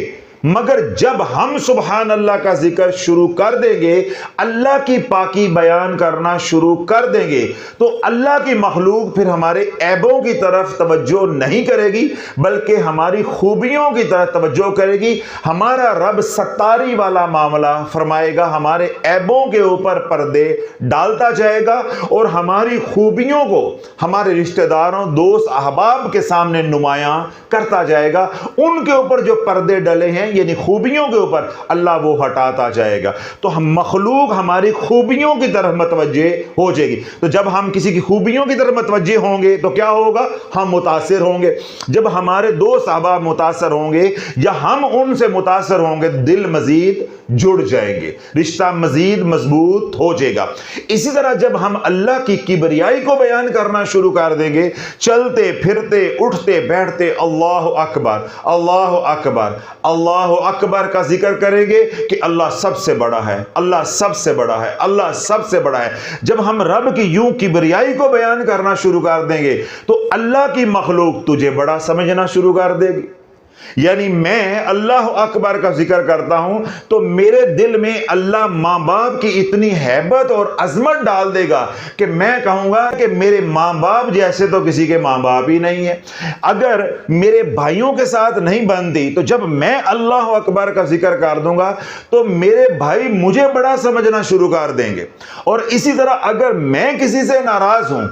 मगर जब हम सुभान अल्लाह का जिक्र शुरू कर देंगे, अल्लाह की पाकी बयान करना शुरू कर देंगे, तो अल्लाह की मखलूक फिर हमारे ऐबों की तरफ तवज्जो नहीं करेगी, बल्कि हमारी खूबियों की तरफ तवज्जो करेगी। हमारा रब सत्तारी वाला मामला फरमाएगा, हमारे ऐबों के ऊपर पर्दे डालता जाएगा और हमारी खूबियों को हमारे रिश्तेदारों, दोस्त, अहबाब के सामने नुमायां करता जाएगा। उनके ऊपर जो पर्दे डले हैं हैं यानी खूबियों के ऊपर, अल्लाह वो हटाता जाएगा। तो हम मखलूक हमारी खूबियों की तरफ मतवज्जे हो जाएगी। तो जब हम किसी की खूबियों की तरफ मतवज्जे होंगे तो क्या होगा, हम मुतासिर होंगे। जब हमारे दोस्त अहबाब मुतासर होंगे या हम उनसे मुतासर होंगे, दिल मजीद जुड़ जाएंगे, रिश्ता मजीद मजबूत हो जाएगा। इसी तरह जब हम अल्लाह की किबरियाई को बयान करना शुरू कर देंगे, चलते फिरते उठते बैठते अल्लाह अकबर अल्लाह अकबर अल्लाह अकबर का जिक्र करेंगे कि अल्लाह सबसे बड़ा है, अल्लाह सबसे बड़ा है, अल्लाह सबसे बड़ा है। जब हम रब की यूं किबरियाई को बयान करना शुरू कर देंगे तो अल्लाह की मखलूक तुझे बड़ा समझना शुरू कर देगी। यानी मैं अल्लाह अकबर का जिक्र करता हूं तो मेरे दिल में अल्लाह मां बाप की इतनी हैबत और अजमत डाल देगा कि मैं कहूंगा कि मेरे मां बाप जैसे तो किसी के मां बाप ही नहीं है। अगर मेरे भाइयों के साथ नहीं बनती तो जब मैं अल्लाह अकबर का जिक्र कर दूंगा तो मेरे भाई मुझे बड़ा समझना शुरू कर देंगे। और इसी तरह अगर मैं किसी से नाराज हूं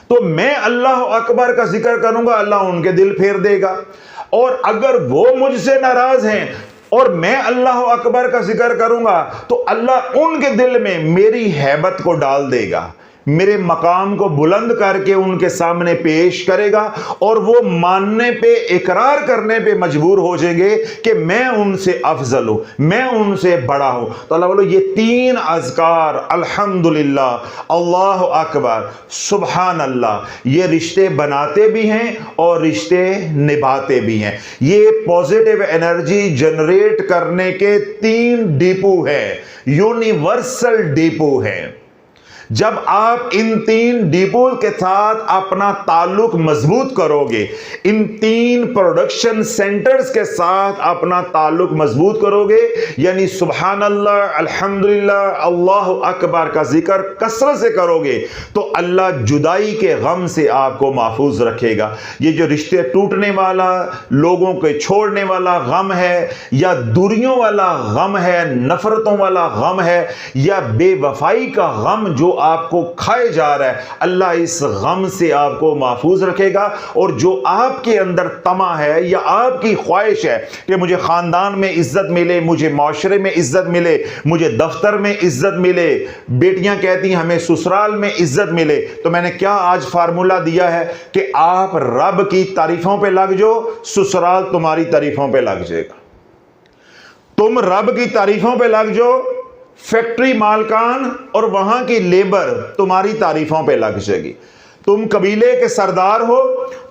तो मैं अल्लाह अकबर का जिक्र करूंगा, अल्लाह उनके दिल फेर देगा। और अगर वो मुझसे नाराज हैं और मैं अल्लाह अकबर का जिक्र करूंगा तो अल्लाह उनके दिल में मेरी हैबत को डाल देगा, मेरे मकाम को बुलंद करके उनके सामने पेश करेगा और वो मानने पे, इकरार करने पे मजबूर हो जाएंगे कि मैं उनसे अफजल हूं, मैं उनसे बड़ा हूं। तो अल्लाह बोलो ये तीन अज़कार अल्हम्दुलिल्लाह, अल्लाह अकबर, सुबहान अल्लाह, ये रिश्ते बनाते भी हैं और रिश्ते निभाते भी हैं। ये पॉजिटिव एनर्जी जनरेट करने के तीन डिपो है, यूनिवर्सल डिपो है। जब आप इन तीन डिपो के साथ अपना ताल्लुक मजबूत करोगे, इन तीन प्रोडक्शन सेंटर्स के साथ अपना ताल्लुक मजबूत करोगे, यानी सुभान अल्लाह, अल्हम्दुलिल्लाह, अल्लाह अकबर का जिक्र कसरत से करोगे तो अल्लाह जुदाई के गम से आपको महफूज रखेगा। ये जो रिश्ते टूटने वाला, लोगों के छोड़ने वाला गम है, या दूरियों वाला गम है, नफरतों वाला गम है, या बेवफाई का गम जो आपको खाए जा रहा है, अल्लाह इस गम से आपको महफूज रखेगा। और जो आपके अंदर तमा है या आपकी ख्वाहिश है कि मुझे खानदान में इज्जत मिले, मुझे माशरे में इज्जत मिले, मुझे दफ्तर में इज्जत मिले, बेटियां कहती हैं हमें ससुराल में इज्जत मिले, तो मैंने क्या आज फार्मूला दिया है कि आप रब की तारीफों पे लग जाओ, ससुराल तुम्हारी तारीफों पे लग जाएगा। तुम रब की तारीफों पे लग जाओ, फैक्ट्री मालकान और वहां की लेबर तुम्हारी तारीफों पे लग जाएगी। तुम कबीले के सरदार हो,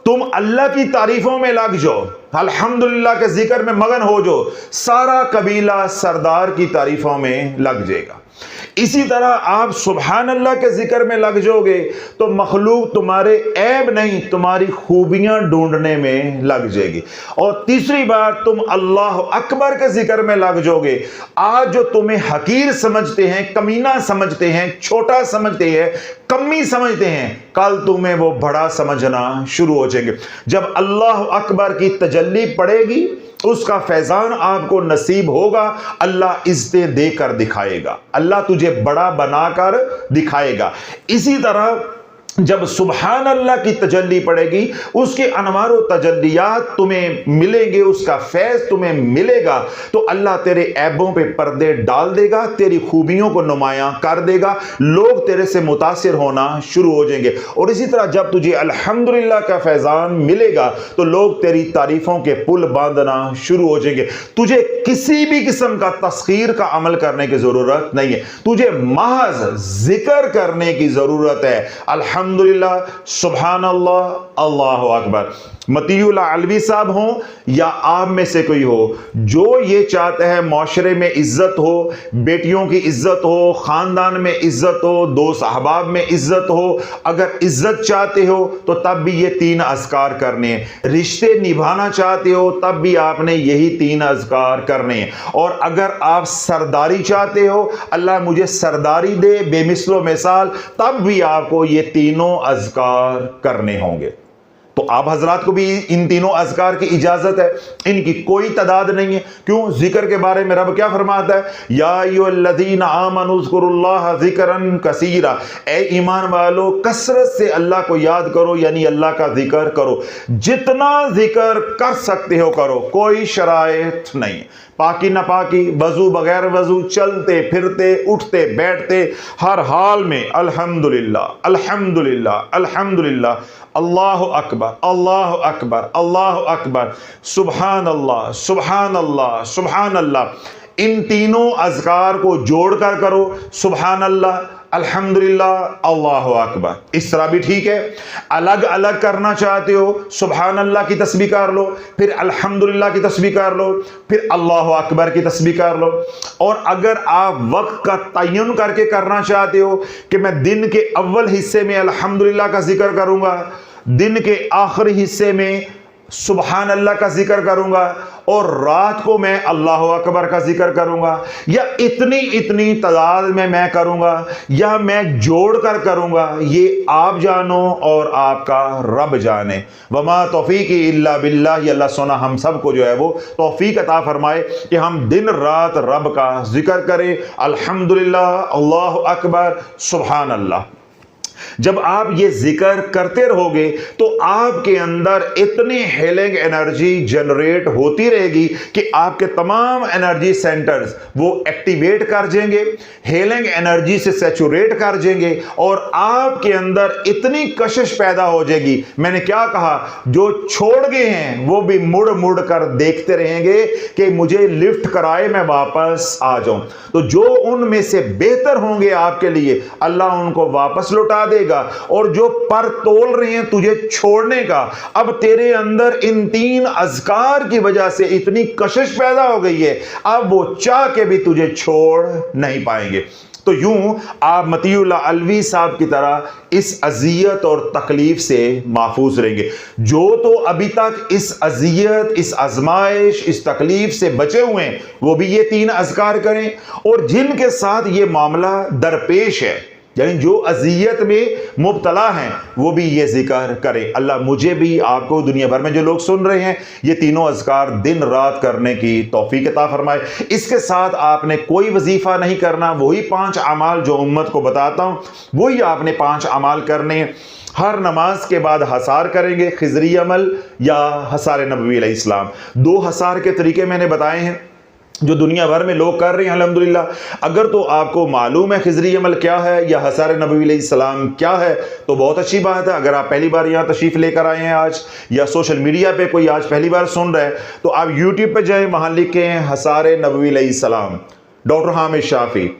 तुम अल्लाह की तारीफों में लग जाओ, अल्हम्दुलिल्लाह के जिक्र में मगन हो जाओ, सारा कबीला सरदार की तारीफों में लग जाएगा। इसी तरह आप सुभान अल्लाह के जिक्र में लग जाओगे तो मखलूक तुम्हारे ऐब नहीं, तुम्हारी खूबियां ढूंढने में लग जाएगी। और तीसरी बार तुम अल्लाह अकबर के जिक्र में लग जाओगे। आज जो तुम्हें हकीर समझते हैं, कमीना समझते हैं, छोटा समझते हैं, कमी समझते हैं, कल तुम्हें वो बड़ा समझना शुरू हो जाएंगे। जब अल्लाह अकबर की तजल्ली पड़ेगी, उसका फैजान आपको नसीब होगा, अल्लाह इज्जतें देकर दिखाएगा, अल्लाह तुझे बड़ा बनाकर दिखाएगा। इसी तरह जब सुभान अल्लाह की तजल्ली पड़ेगी, उसके अनवार व तजल्लियात तुम्हें मिलेंगे, उसका फैज तुम्हें मिलेगा, तो अल्लाह तेरे ऐबों पे पर्दे डाल देगा, तेरी खूबियों को नुमायां कर देगा, लोग तेरे से मुतासिर होना शुरू हो जाएंगे। और इसी तरह जब तुझे अल्हम्दुलिल्लाह का फैजान मिलेगा तो लोग तेरी तारीफों के पुल बांधना शुरू हो जाएंगे। तुझे किसी भी किस्म का तस्खीर का अमल करने की जरूरत नहीं है, तुझे महज जिक्र करने की जरूरत है। अल्हम्दुलिल्लाह, सुभान अल्लाह, अल्लाह अकबर। मतीउल अलवी साहब हो या आप में से कोई हो, जो ये चाहता है माशरे में इज्जत हो, बेटियों की इज्जत हो, खानदान में इज्जत हो, दोस्त अहबाब में इज्जत हो, अगर इज्जत चाहते हो तो तब भी ये तीन अज़कार करने हैं। रिश्ते निभाना चाहते हो तब भी आपने यही तीन अज़कार करने हैं। और अगर आप सरदारी चाहते हो, अल्लाह मुझे सरदारी दे बेमिसलो मिसाल, तब भी आपको ये तीनों अज़कार करने होंगे। तो आप हजरात को भी इन तीनों अज़कार की इजाजत है, इनकी कोई तादाद नहीं है। क्यों? जिक्र के बारे में रब क्या फरमाता है? या अय्युहल्लज़ीना आमनू ज़कुरुल्लाह ज़िक्रन कसीरा, ए ईमान वालो कसरत से अल्लाह को याद करो, यानी अल्लाह का जिक्र करो, जितना जिक्र कर सकते हो करो, कोई शराइत नहीं। पाकी ना पाकी, वजू बगैर वजू, चलते फिरते उठते बैठते हर हाल में अल्हम्दुलिल्लाह अल्हम्दुलिल्लाह अल्हम्दुलिल्लाह, अल्लाह अकबर अल्लाह अकबर अल्लाह अकबर, सुबहान अल्लाह सुबहान अल्लाह सुबहान अल्लाह। इन तीनों अज़कार को जोड़कर करो, सुबहान अल्लाह अल्हम्दुलिल्लाह अल्लाह अकबर। इस तरह भी ठीक है। अलग अलग करना चाहते हो, सुबहान अल्लाह की तस्बीह कर लो, फिर अल्हम्दुलिल्लाह की तस्बीह कर लो, फिर अल्लाह अकबर की तस्बीह कर लो। और अगर आप वक्त का तयन करके करना चाहते हो कि मैं दिन के अव्वल हिस्से में अल्हम्दुलिल्लाह का जिक्र करूंगा, दिन के आखिरी हिस्से में सुबहान अल्लाह का जिक्र करूंगा, और रात को मैं अल्लाह अकबर का जिक्र करूंगा, या इतनी इतनी तादाद में मैं करूंगा, या मैं जोड़ कर करूंगा, ये आप जानो और आपका रब जाने। वमा तौफीकी इल्ला बिल्लाह, ये अल्लाह सोना हम सबको जो है वो तौफीक अता फरमाए कि हम दिन रात रब का जिक्र करें, अल्हम्दुलिल्लाह अल्लाह अकबर सुबहान अल्लाह। जब आप ये जिक्र करते रहोगे तो आपके अंदर इतनी हीलिंग एनर्जी जनरेट होती रहेगी कि आपके तमाम एनर्जी सेंटर्स वो एक्टिवेट कर देंगे, हीलिंग एनर्जी से सैचुरेट कर देंगे, और आपके अंदर इतनी कशिश पैदा हो जाएगी। मैंने क्या कहा, जो छोड़ गए हैं वो भी मुड़ मुड़ कर देखते रहेंगे कि मुझे लिफ्ट कराए, मैं वापस आ जाऊं। तो जो उनमें से बेहतर होंगे आपके लिए, अल्लाह उनको वापस लौटा देगा। और जो पर तोल रहे हैं तुझे छोड़ने का, अब तेरे अंदर इन तीन अज़कार की वजह से इतनी कशिश पैदा हो गई है, अब वो चाह के भी तुझे छोड़ नहीं पाएंगे। तो यूं आप मतीउल्लाह अलवी साहब की तरह इस अजियत और तकलीफ से महफूज रहेंगे। जो तो अभी तक इस अजियत, इस आजमाइश, इस तकलीफ से बचे हुए हैं, वो भी ये तीन अज़कार करें, और जिनके साथ ये मामला दरपेश है, यानी जो अजियत में मुब्तला हैं, वो भी ये जिक्र करें। अल्लाह मुझे भी, आपको, दुनिया भर में जो लोग सुन रहे हैं, ये तीनों अज़कार दिन रात करने की तौफीक अता फरमाए। इसके साथ आपने कोई वजीफा नहीं करना, वही 5 अमाल जो उम्मत को बताता हूँ, वही आपने 5 अमाल करने हैं। हर नमाज के बाद हसार करेंगे, खिजरी अमल या हसार नबवी अलैहिस्सलाम। 2 हसार के तरीके मैंने बताए हैं जो दुनिया भर में लोग कर रहे हैं अल्हम्दुलिल्लाह। अगर तो आपको मालूम है खिजरी अमल क्या है या हसार नबवी अलैहिस्सलाम क्या है, तो बहुत अच्छी बात है। अगर आप पहली बार यहाँ तशरीफ़ लेकर आए हैं आज, या सोशल मीडिया पे कोई आज पहली बार सुन रहा है, तो आप यूट्यूब पे जाएं, वहाँ लिखे हैं हसार नबवी अलैहिस्सलाम डॉक्टर हामिद शाफी,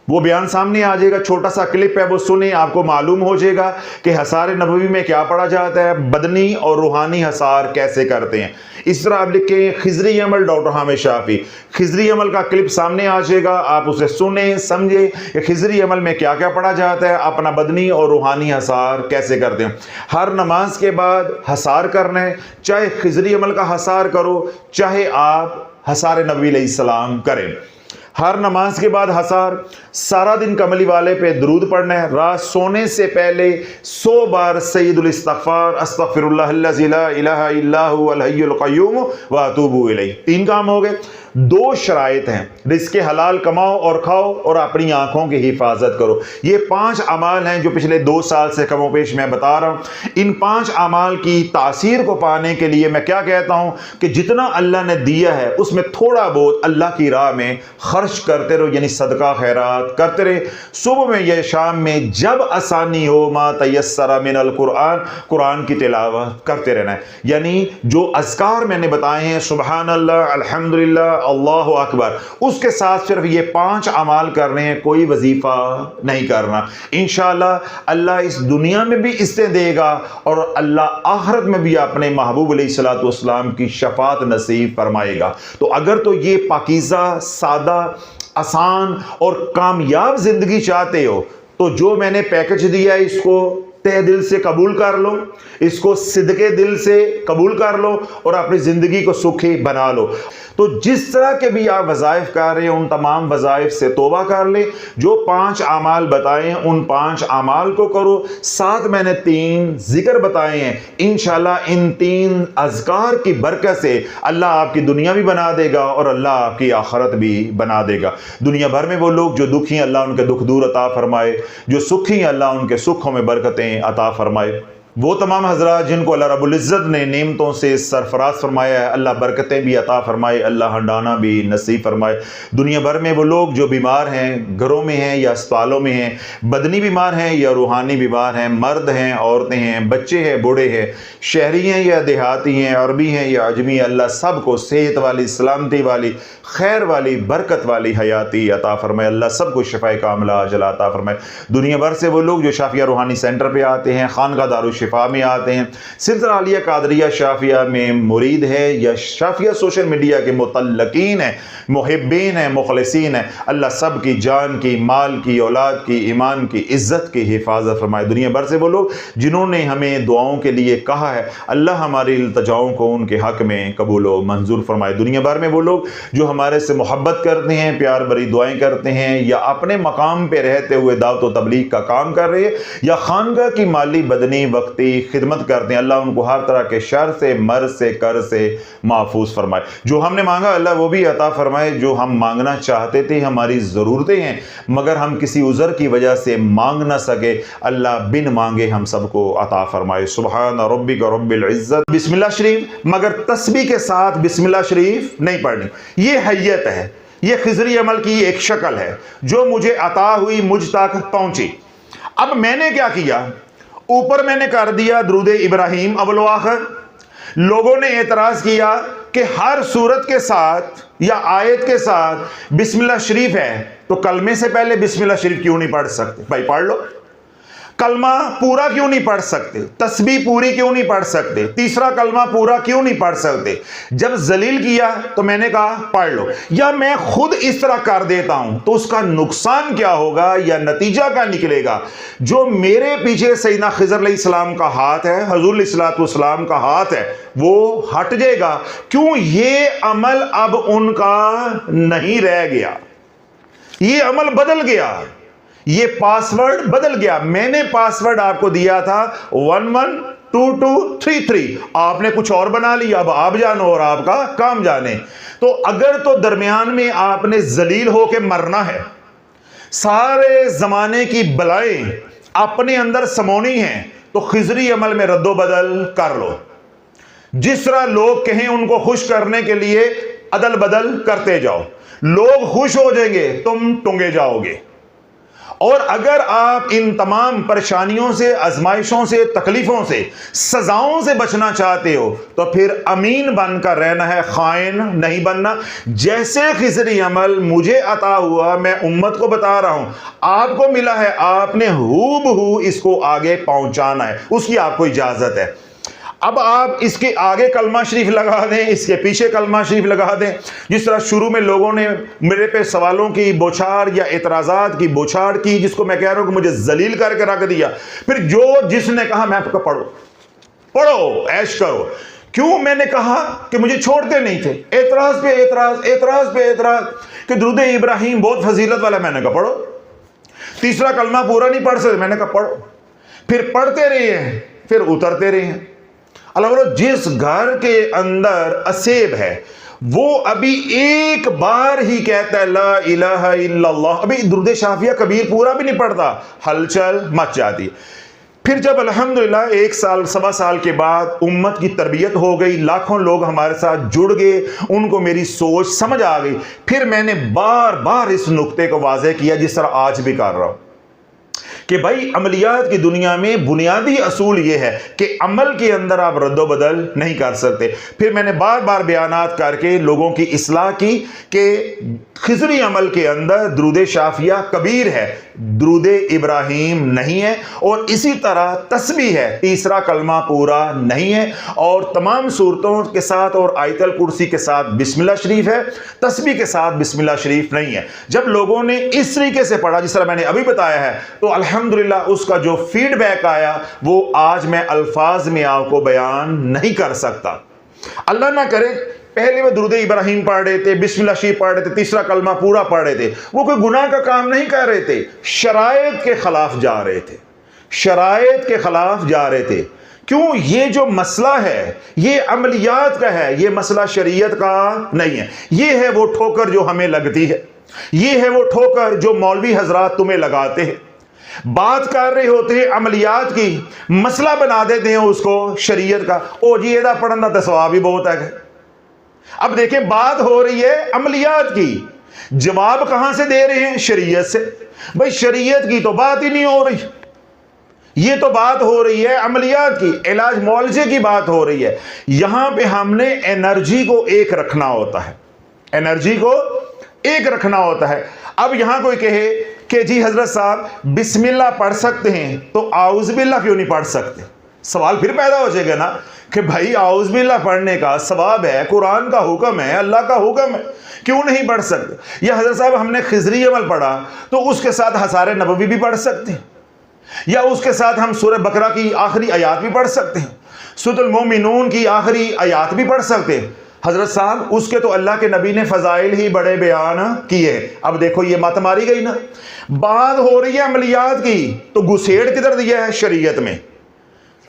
वो बयान सामने आ जाएगा। छोटा सा क्लिप है, वो सुने, आपको मालूम हो जाएगा कि हसार नबवी में क्या पढ़ा जाता है, बदनी और रूहानी हसार कैसे करते हैं। इस तरह आप लिखें खिजरी अमल डॉक्टर हामिद शाफी, खिजरी अमल का क्लिप सामने आ जाएगा, आप उसे सुने, समझे कि खिजरी अमल में क्या क्या पढ़ा जाता है, अपना बदनी और रूहानी हसार कैसे करते हैं। हर नमाज के बाद हसार करना है, चाहे खिजरी अमल का हसार करो, चाहे आप हसार नबवी अलैहिस्सलाम करें। हर नमाज के बाद हसार, सारा दिन कमली वाले पे दरूद पढ़ना है। रात सोने से पहले 100 बार सय्यदुल इस्तिग़फ़ार अस्तग़फ़िरुल्लाहल्लज़ी ला इलाहा इल्ला हुवल हय्युल क़य्यूम व अतूबु इलैह। 3 काम हो गए। 2 शराइत हैं, रिज़्क़ हलाल कमाओ और खाओ, और अपनी आंखों की हिफाजत करो। ये 5 अमाल हैं जो पिछले 2 साल से कमोपेश मैं बता रहा हूँ। इन 5 अमाल की तासीर को पाने के लिए मैं क्या कहता हूँ कि जितना अल्लाह ने दिया है उसमें थोड़ा बहुत अल्लाह की राह में खर्च करते रहो, यानी सदका खैरात करते रहे। सुबह में या शाम में जब आसानी हो, मा तयस्सरा मिनल कुरान, कुरान की तिलावत करते रहना है। यानी जो अज़कार मैंने बताए हैं, सुबहान अल्लाह, अल्हम्दुलिल्लाह, अल्लाहु अकबर, उसके साथ सिर्फ ये 5 अमाल करने हैं, कोई वजीफा नहीं करना। इंशाअल्लाह अल्लाह इस दुनिया में भी इससे देगा, और अल्लाह आखिरत में भी अपने महबूब अलैहिस्सलातु वस्सलाम की शफात नसीब फरमाएगा। तो अगर तो ये पाकीज़ा, सादा, आसान और कामयाब जिंदगी चाहते हो, तो जो मैंने पैकेज दिया है इसको तहे दिल से कबूल कर लो, इसको सिद्के दिल से कबूल कर लो और अपनी ज़िंदगी को सुखी बना लो। तो जिस तरह के भी आप वज़ाइफ कर रहे हैं उन तमाम वज़ाइफ से तौबा कर ले। जो 5 आमाल बताए हैं उन 5 आमाल को करो। साथ मैंने 3 जिक्र बताए हैं, इंशाल्लाह इन 3 अज़कार की बरकत से अल्लाह आपकी दुनिया भी बना देगा और अल्लाह आपकी आखिरत भी बना देगा। दुनिया भर में वो लोग जो दुखी हैं अल्लाह उनके दुख दूर अता फरमाए, जो सुखी हैं अल्लाह उनके सुखों में बरकतें अता फरमाए। वो तमाम हजरात जिनको अल्लाह रब्बुल इज़्ज़त ने नेमतों से सरफराज फरमाया है अल्लाह बरकतें भी अता फरमाए, अल्लाह हंडाना भी नसीब फरमाए। दुनिया भर में वो लोग जो बीमार हैं, घरों में हैं या अस्पतालों में हैं, बदनी बीमार हैं या रूहानी बीमार हैं, मर्द हैं, औरतें हैं, बच्चे हैं, बूढ़े हैं, शहरी हैं या देहाती हैं, अरबी हैं या अजमी, अल्लाह सबको सेहत वाली, सलामती वाली, खैर वाली, बरकत वाली हयाती अता फरमाए। अल्लाह सबको शिफाए कामिला अजला अता फरमाए। दुनिया भर से वो लोग जो शाफिया रूहानी सेंटर पे आते हैं, खानका दारुल शिफा में आते हैं, सिलसिला आलिया कादरिया शाफिया में मुरीद है या शाफिया सोशल मीडिया के मुतल्लकीन है, मुहिब्बीन है, मुखलिसीन है, अल्लाह सब की जान की, माल की, औलाद की, ईमान की, इज़्ज़त की हिफाजत फरमाए। दुनिया भर से वो लोग जिन्होंने हमें दुआओं के लिए कहा है अल्लाह हमारी इल्तिजाओं को उनके हक में कबूल व मंजूर फरमाए। दुनिया भर में वो लोग जो हमारे से मोहब्बत करते हैं, प्यार भरी दुआएं करते हैं या अपने मकाम पे रहते हुए दावत व तबलीग का काम कर रहे हैं या खानगा की माली बदनी वक्ती खिदमत करते हैं, अल्लाह उनको हर तरह के शर से, मर्ज से, कर से महफूज फरमाए। जो हमने मांगा अल्लाह वो भी अता फरमाए। जो हम मांगना चाहते थे, हमारी ज़रूरतें हैं मगर हम किसी उज़र की वजह से मांग ना सके, अल्लाह बिन मांगे हम सबको अता फरमाए। सुबहान रब्बिक रब्बिल इज़्ज़त। बिस्मिल्लाह शरीफ, मगर तस्बीह के साथ बिस्मिल्लाह शरीफ नहीं पढ़नी। ये हैयत है, ये खिज़री अमल की एक शक्ल है जो मुझे अता हुई, मुझ तक पहुंची। अब मैंने क्या किया, ऊपर मैंने कर दिया दुरूद इब्राहिम अव्वल व आखिर। लोगों ने एतराज किया कि हर सूरत के साथ या आयत के साथ बिस्मिल्लाह शरीफ है तो कलमे से पहले बिस्मिल्लाह शरीफ क्यों नहीं पढ़ सकते? भाई पढ़ लो। कलमा पूरा क्यों नहीं पढ़ सकते? तस्बीह पूरी क्यों नहीं पढ़ सकते? तीसरा कलमा पूरा क्यों नहीं पढ़ सकते? जब जलील किया तो मैंने कहा पढ़ लो। या मैं खुद इस तरह कर देता हूं तो उसका नुकसान क्या होगा या नतीजा क्या निकलेगा? जो मेरे पीछे सैयदना खिज़र अलैहिस्सलाम का हाथ है, हुज़ूर अलैहिस्सलाम का हाथ है, वो हट जाएगा। क्यों? ये अमल अब उनका नहीं रह गया, ये अमल बदल गया, ये पासवर्ड बदल गया। मैंने पासवर्ड आपको दिया था 112233, आपने कुछ और बना लिया। अब आप जानो और आपका काम जाने। तो अगर तो दरमियान में आपने जलील होके मरना है, सारे जमाने की बलाएं अपने अंदर समोनी हैं, तो खिजरी अमल में रद्दो बदल कर लो। जिस तरह लोग कहें उनको खुश करने के लिए अदल बदल करते जाओ। लोग खुश हो जाएंगे, तुम टुंगे जाओगे। और अगर आप इन तमाम परेशानियों से, आजमाइशों से, तकलीफों से, सजाओं से बचना चाहते हो तो फिर अमीन बनकर रहना है, खाइन नहीं बनना। जैसे खिजरी अमल मुझे अता हुआ, मैं उम्मत को बता रहा हूं, आपको मिला है, आपने हूबहू इसको आगे पहुंचाना है, उसकी आपको इजाजत है। अब आप इसके आगे कलमा शरीफ लगा दें, इसके पीछे कलमा शरीफ लगा दें। जिस तरह शुरू में लोगों ने मेरे पे सवालों की बौछार या एतराज़ात की बौछार की, जिसको मैं कह रहा हूं कि मुझे जलील करके रख दिया। फिर जो जिसने कहा मैं आपको पढ़ो पढ़ो ऐश करो। क्यों? मैंने कहा कि मुझे छोड़ते नहीं थे। एतराज पे एतराज, एतराज पे एतराज कि दुरूद इब्राहिम बहुत फजीलत वाला। मैंने कहा पढ़ो। तीसरा कलमा पूरा नहीं पढ़ सकते, मैंने कहा पढ़ो। फिर पढ़ते रहे हैं, फिर उतरते रहे हैं। अल्लाह बोलो, जिस घर के अंदर असेब है वो अभी एक बार ही कहता है ला इलाहा इल्लल्लाह, अभी दुरूद शाफिया कबीर पूरा भी नहीं पढ़ता, हलचल मच जाती। फिर जब अल्हम्दुलिल्लाह 1 साल, 1.25 साल के बाद उम्मत की तरबियत हो गई, लाखों लोग हमारे साथ जुड़ गए, उनको मेरी सोच समझ आ गई, फिर मैंने बार बार इस नुक्ते को वाज़ेह किया जिस तरह आज भी कर रहा हूं कि भाई अमलियात की दुनिया में बुनियादी असूल ये है कि अमल के अंदर आप रद्दो बदल नहीं कर सकते। फिर मैंने बार बार बयानात करके लोगों की इस्लाह की कि खिजरी अमल के अंदर दुरूद शाफिया कबीर है, दुरूद इब्राहिम नहीं है, और इसी तरह तस्बीह है, तीसरा कलमा पूरा नहीं है, और तमाम सूरतों के साथ और आयतल कुर्सी के साथ बिस्मिल्लाह शरीफ है, तस्बीह के साथ बिस्मिल्लाह शरीफ नहीं है। जब लोगों ने इस तरीके से पढ़ा जिस तरह मैंने अभी बताया है, तो अल्हम्दुलिल्लाह उसका जो फीडबैक आया वो आज मैं अल्फाज में आपको बयान नहीं कर सकता। अल्लाह ना करे पहले वो दुरूद इब्राहिम पढ़ रहे थे, बिस्मिल्लाह शरीफ पढ़ रहे थे, तीसरा कलमा पूरा पढ़ रहे थे, वो कोई गुनाह का काम नहीं कर रहे थे, शरायत के खिलाफ जा रहे थे, शरायत के खिलाफ जा रहे थे। क्यों? ये जो मसला है ये अमलियात का है, ये मसला शरीयत का नहीं है। ये है वो ठोकर जो हमें लगती है, ये है वो ठोकर जो मौलवी हजरात तुम्हें लगाते हैं। बात कर रहे होते हैं अमलियात की, मसला बना देते हैं उसको शरीयत का। ओ जी एदा पढ़ना तो सवाब ही बहुत है। अब देखें बात हो रही है अमलियात की, जवाब कहां से दे रहे हैं? शरीयत से। भाई शरीयत की तो बात ही नहीं हो रही, ये तो बात हो रही है अमलियात की, इलाज मुआलजे की बात हो रही है। यहां पे हमने एनर्जी को एक रखना होता है, एनर्जी को एक रखना होता है। अब यहां कोई कहे कि जी हजरत साहब बिस्मिल्लाह पढ़ सकते हैं तो आउज़ बिल्लाह क्यों नहीं पढ़ सकते? सवाल फिर पैदा हो जाएगा ना कि भाई आउज़ बिल्लाह पढ़ने का सवाब है, कुरान का हुक्म है, अल्लाह का हुक्म है, क्यों नहीं पढ़ सकते? या हजरत साहब हमने खिजरी अमल पढ़ा तो उसके साथ हसारे नबवी भी पढ़ सकते हैं, या उसके साथ हम सूरह बकरा की आखिरी आयात भी पढ़ सकते हैं, सूरह मोमिनून की आखिरी आयात भी पढ़ सकते हैं। हजरत साहब उसके तो अल्लाह के नबी ने फजाइल ही बड़े बयान किए। अब देखो ये मत मारी गई ना, बात हो रही है अमलियात की तो घुसेड़ किधर दिया है? शरीयत में।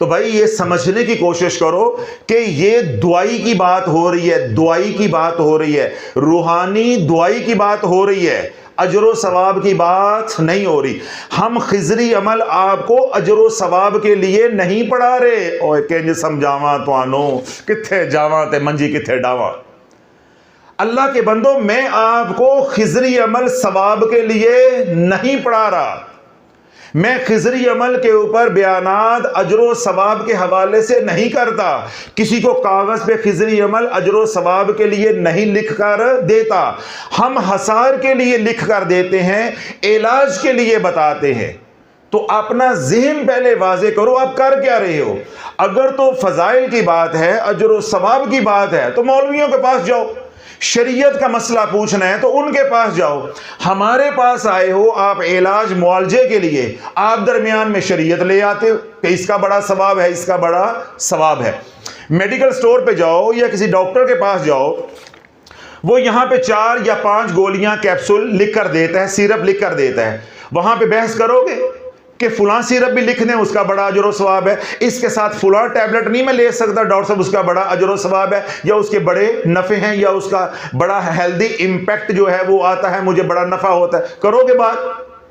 तो भाई ये समझने की कोशिश करो कि ये दुआई की बात हो रही है, दुआई की बात हो रही है, रूहानी दुआई की बात हो रही है, अजरो सवाब की बात नहीं हो रही। हम खिजरी अमल आपको अजरो सवाब के लिए नहीं पढ़ा रहे। और कहेंगे समझावा तुआनो किथे जावा ते मंजी किथे डावा। अल्लाह के बंदो मैं आपको खिजरी अमल सवाब के लिए नहीं पढ़ा रहा, मैं खिजरी अमल के ऊपर बयानात अजरो सवाब के हवाले से नहीं करता, किसी को कागज पे खिजरी अमल अजरो सवाब के लिए नहीं लिख कर देता। हम हसार के लिए लिख कर देते हैं, इलाज के लिए बताते हैं। तो अपना ज़हन पहले वाजे करो, आप कर क्या रहे हो। अगर तो फजाइल की बात है, अजरो सवाब की बात है तो मौलवियों के पास जाओ, शरीयत का मसला पूछना है तो उनके पास जाओ। हमारे पास आए हो आप इलाज मुआलजे के लिए, आप दरमियान में शरीयत ले आते हो कि इसका बड़ा सवाब है, इसका बड़ा सवाब है। मेडिकल स्टोर पे जाओ या किसी डॉक्टर के पास जाओ, वो यहां पे 4 या 5 गोलियां कैप्सूल लिख कर देता है, सिरप लिख कर देता है। वहां पे बहस करोगे कि फुला सिरप भी लिख दें उसका बड़ा अजर सवाब है, इसके साथ फुला टैबलेट नहीं मैं ले सकता डॉक्टर साहब उसका बड़ा अजर सवाब है, या उसके बड़े नफ़े हैं, या उसका बड़ा हेल्दी इम्पैक्ट जो है वो आता है, मुझे बड़ा नफ़ा होता है। करोगे बात,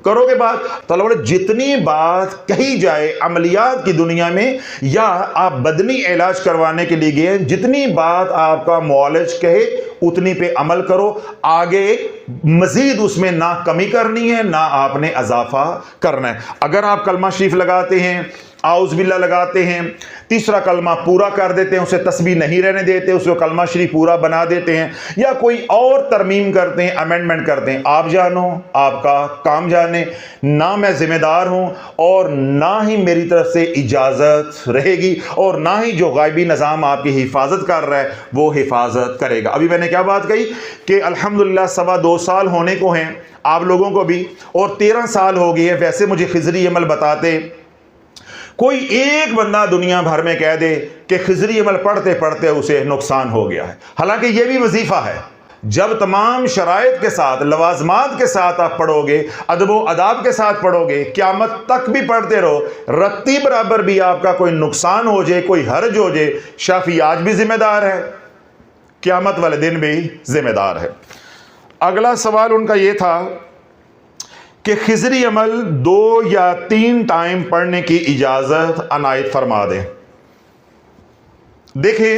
करोगे बात। तो जितनी बात कही जाए अमलियात की दुनिया में, या आप बदनी इलाज करवाने के लिए गए, जितनी बात आपका मुआलिज कहे उतनी पे अमल करो। आगे मजीद उसमें ना कमी करनी है ना आपने इजाफा करना है। अगर आप कलमा शरीफ लगाते हैं, आउज़ बिल्लाह लगाते हैं, तीसरा कलमा पूरा कर देते हैं, उसे तस्बीह नहीं रहने देते, उसको कलमा शरीफ पूरा बना देते हैं, या कोई और तरमीम करते हैं, अमेंडमेंट करते हैं, आप जानो, आपका काम जाने। ना मैं जिम्मेदार हूं और ना ही मेरी तरफ से इजाज़त रहेगी, और ना ही जो गायबी निज़ाम आपकी हिफाजत कर रहा है वो हिफाजत करेगा। अभी मैंने क्या बात कही कि अल्हम्दुलिल्लाह 2.25 साल होने को हैं आप लोगों को भी, और 13 साल हो गए हैं वैसे मुझे खिजरी अमल बताते। कोई एक बंदा दुनिया भर में कह दे कि खिजरी अमल पढ़ते पढ़ते उसे नुकसान हो गया है। हालांकि यह भी वजीफा है, जब तमाम शराइत के साथ, लवाजमात के साथ आप पढ़ोगे, अदबो अदाब के साथ पढ़ोगे, क़यामत तक भी पढ़ते रहो, रत्ती बराबर भी आपका कोई नुकसान हो जाए, कोई हर्ज हो जाए, शाफी आज भी जिम्मेदार है, क़यामत वाले दिन भी जिम्मेदार है। अगला सवाल उनका यह था कि खिजरी अमल 2 या 3 टाइम पढ़ने की इजाज़त अनायत फरमा दें। देखिए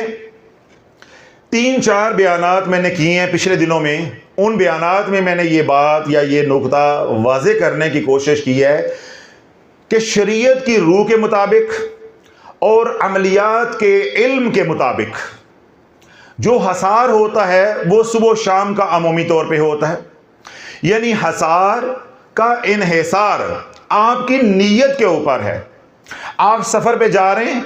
3-4 बयानात मैंने किए हैं पिछले दिनों में, उन बयानात में मैंने ये बात या ये नुकता वाज़े करने की कोशिश की है कि शरीयत की रूह के मुताबिक और अमलियात के इल्म के मुताबिक जो हसार होता है वो सुबह शाम का अमूमी तौर पे होता है। यानी हसार का इन्हिसार आपकी नीयत के ऊपर है। आप सफ़र पे जा रहे हैं,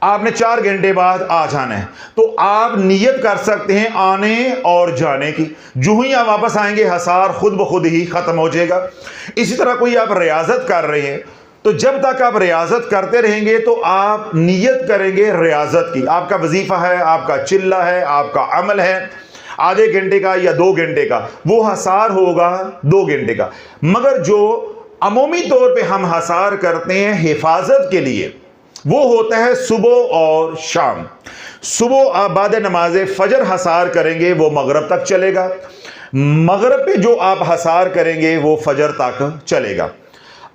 आपने 4 घंटे बाद आ जाना है, तो आप नियत कर सकते हैं आने और जाने की। जो ही आप वापस आएंगे हसार खुद ब खुद ही खत्म हो जाएगा। इसी तरह कोई आप रियाजत कर रहे हैं, तो जब तक आप रियाजत करते रहेंगे तो आप नियत करेंगे रियाजत की। आपका वजीफा है, आपका चिल्ला है, आपका अमल है आधे घंटे का या 2 घंटे का, वो हसार होगा 2 घंटे का। मगर जो अमूमी तौर पे हम हसार करते हैं हिफाजत के लिए, वो होता है सुबह और शाम। सुबह आप बाद नमाज फजर हसार करेंगे, वो मगरब तक चलेगा। मगरब पे जो आप हसार करेंगे वो फजर तक चलेगा।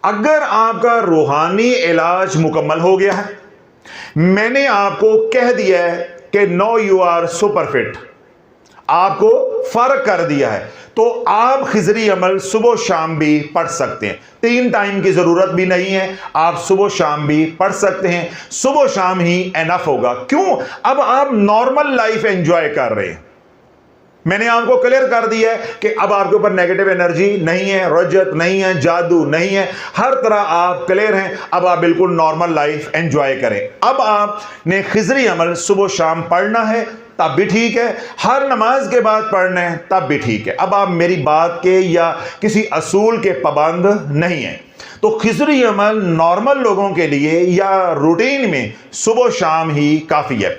अगर आपका रूहानी इलाज मुकम्मल हो गया है, मैंने आपको कह दिया है कि no you are super fit, आपको फर्क कर दिया है, तो आप खिजरी अमल सुबह शाम भी पढ़ सकते हैं। 3 टाइम की जरूरत भी नहीं है, आप सुबह शाम भी पढ़ सकते हैं। सुबह शाम ही एनफ होगा। क्यों? अब आप नॉर्मल लाइफ एंजॉय कर रहे हैं। मैंने आपको क्लियर कर दिया है कि अब आपके ऊपर नेगेटिव एनर्जी नहीं है, रजत नहीं है, जादू नहीं है, हर तरह आप क्लियर हैं। अब आप बिल्कुल नॉर्मल लाइफ एंजॉय करें। अब आपने खिजरी अमल सुबह शाम पढ़ना है तब भी ठीक है, हर नमाज के बाद पढ़ना है तब भी ठीक है। अब आप मेरी बात के या किसी असूल के पाबंद नहीं हैं। तो खिजरी अमल नॉर्मल लोगों के लिए या रूटीन में सुबह शाम ही काफ़ी है।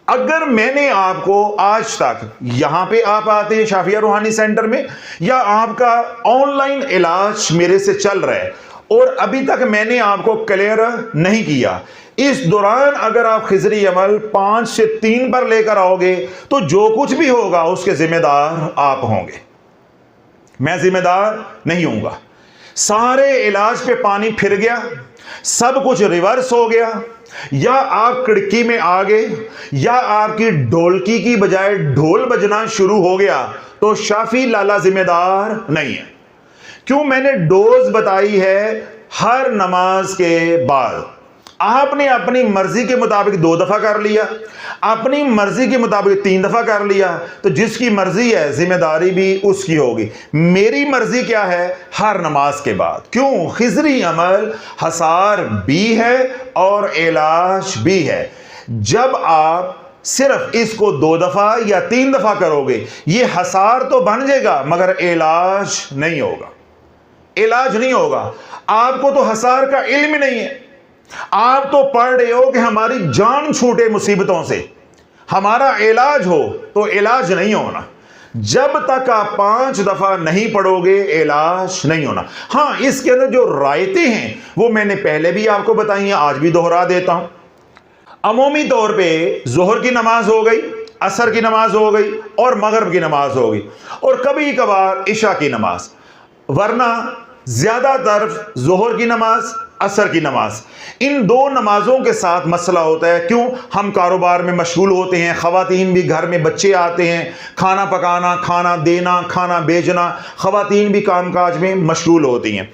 अगर मैंने आपको आज तक यहां पे आप आते हैं शाफिया रूहानी सेंटर में, या आपका ऑनलाइन इलाज मेरे से चल रहा है और अभी तक मैंने आपको क्लियर नहीं किया, इस दौरान अगर आप खिजरी अमल 5 से 3 पर लेकर आओगे तो जो कुछ भी होगा उसके जिम्मेदार आप होंगे, मैं जिम्मेदार नहीं होऊंगा। सारे इलाज पे पानी फिर गया, सब कुछ रिवर्स हो गया, या आप खिड़की में आ गए, या आपकी ढोलकी की बजाय ढोल बजना शुरू हो गया, तो शाफी लाला जिम्मेदार नहीं है। क्यों? मैंने डोज बताई है हर नमाज के बाद। आपने अपनी मर्जी के मुताबिक 2 दफा कर लिया, अपनी मर्जी के मुताबिक 3 दफा कर लिया, तो जिसकी मर्जी है जिम्मेदारी भी उसकी होगी। मेरी मर्जी क्या है? हर नमाज के बाद। क्यों? खिजरी अमल हसार भी है और इलाज भी है। जब आप सिर्फ इसको 2 दफा या 3 दफा करोगे, ये हसार तो बन जाएगा मगर इलाज नहीं होगा। इलाज नहीं होगा। आपको तो हसार का इल्म नहीं है। आप तो पढ़ रहे हो कि हमारी जान छूटे मुसीबतों से, हमारा इलाज हो, तो इलाज नहीं होना। जब तक आप 5 दफा नहीं पढ़ोगे इलाज नहीं होना। हां, इसके अंदर जो रायतें हैं वो मैंने पहले भी आपको बताई हैं, आज भी दोहरा देता हूं। अमूमी तौर पे जोहर की नमाज हो गई, असर की नमाज हो गई और मगरिब की नमाज हो गई, और कभी कभार इशा की नमाज, वरना ज्यादातर जोहर की नमाज, असर की नमाज, इन 2 नमाजों के साथ मसला होता है। क्यों? हम कारोबार में मशगूल होते हैं, खवातीन भी, घर में बच्चे आते हैं, खाना पकाना, खाना देना, खाना भेजना, खवातीन भी कामकाज में मशगूल होती हैं।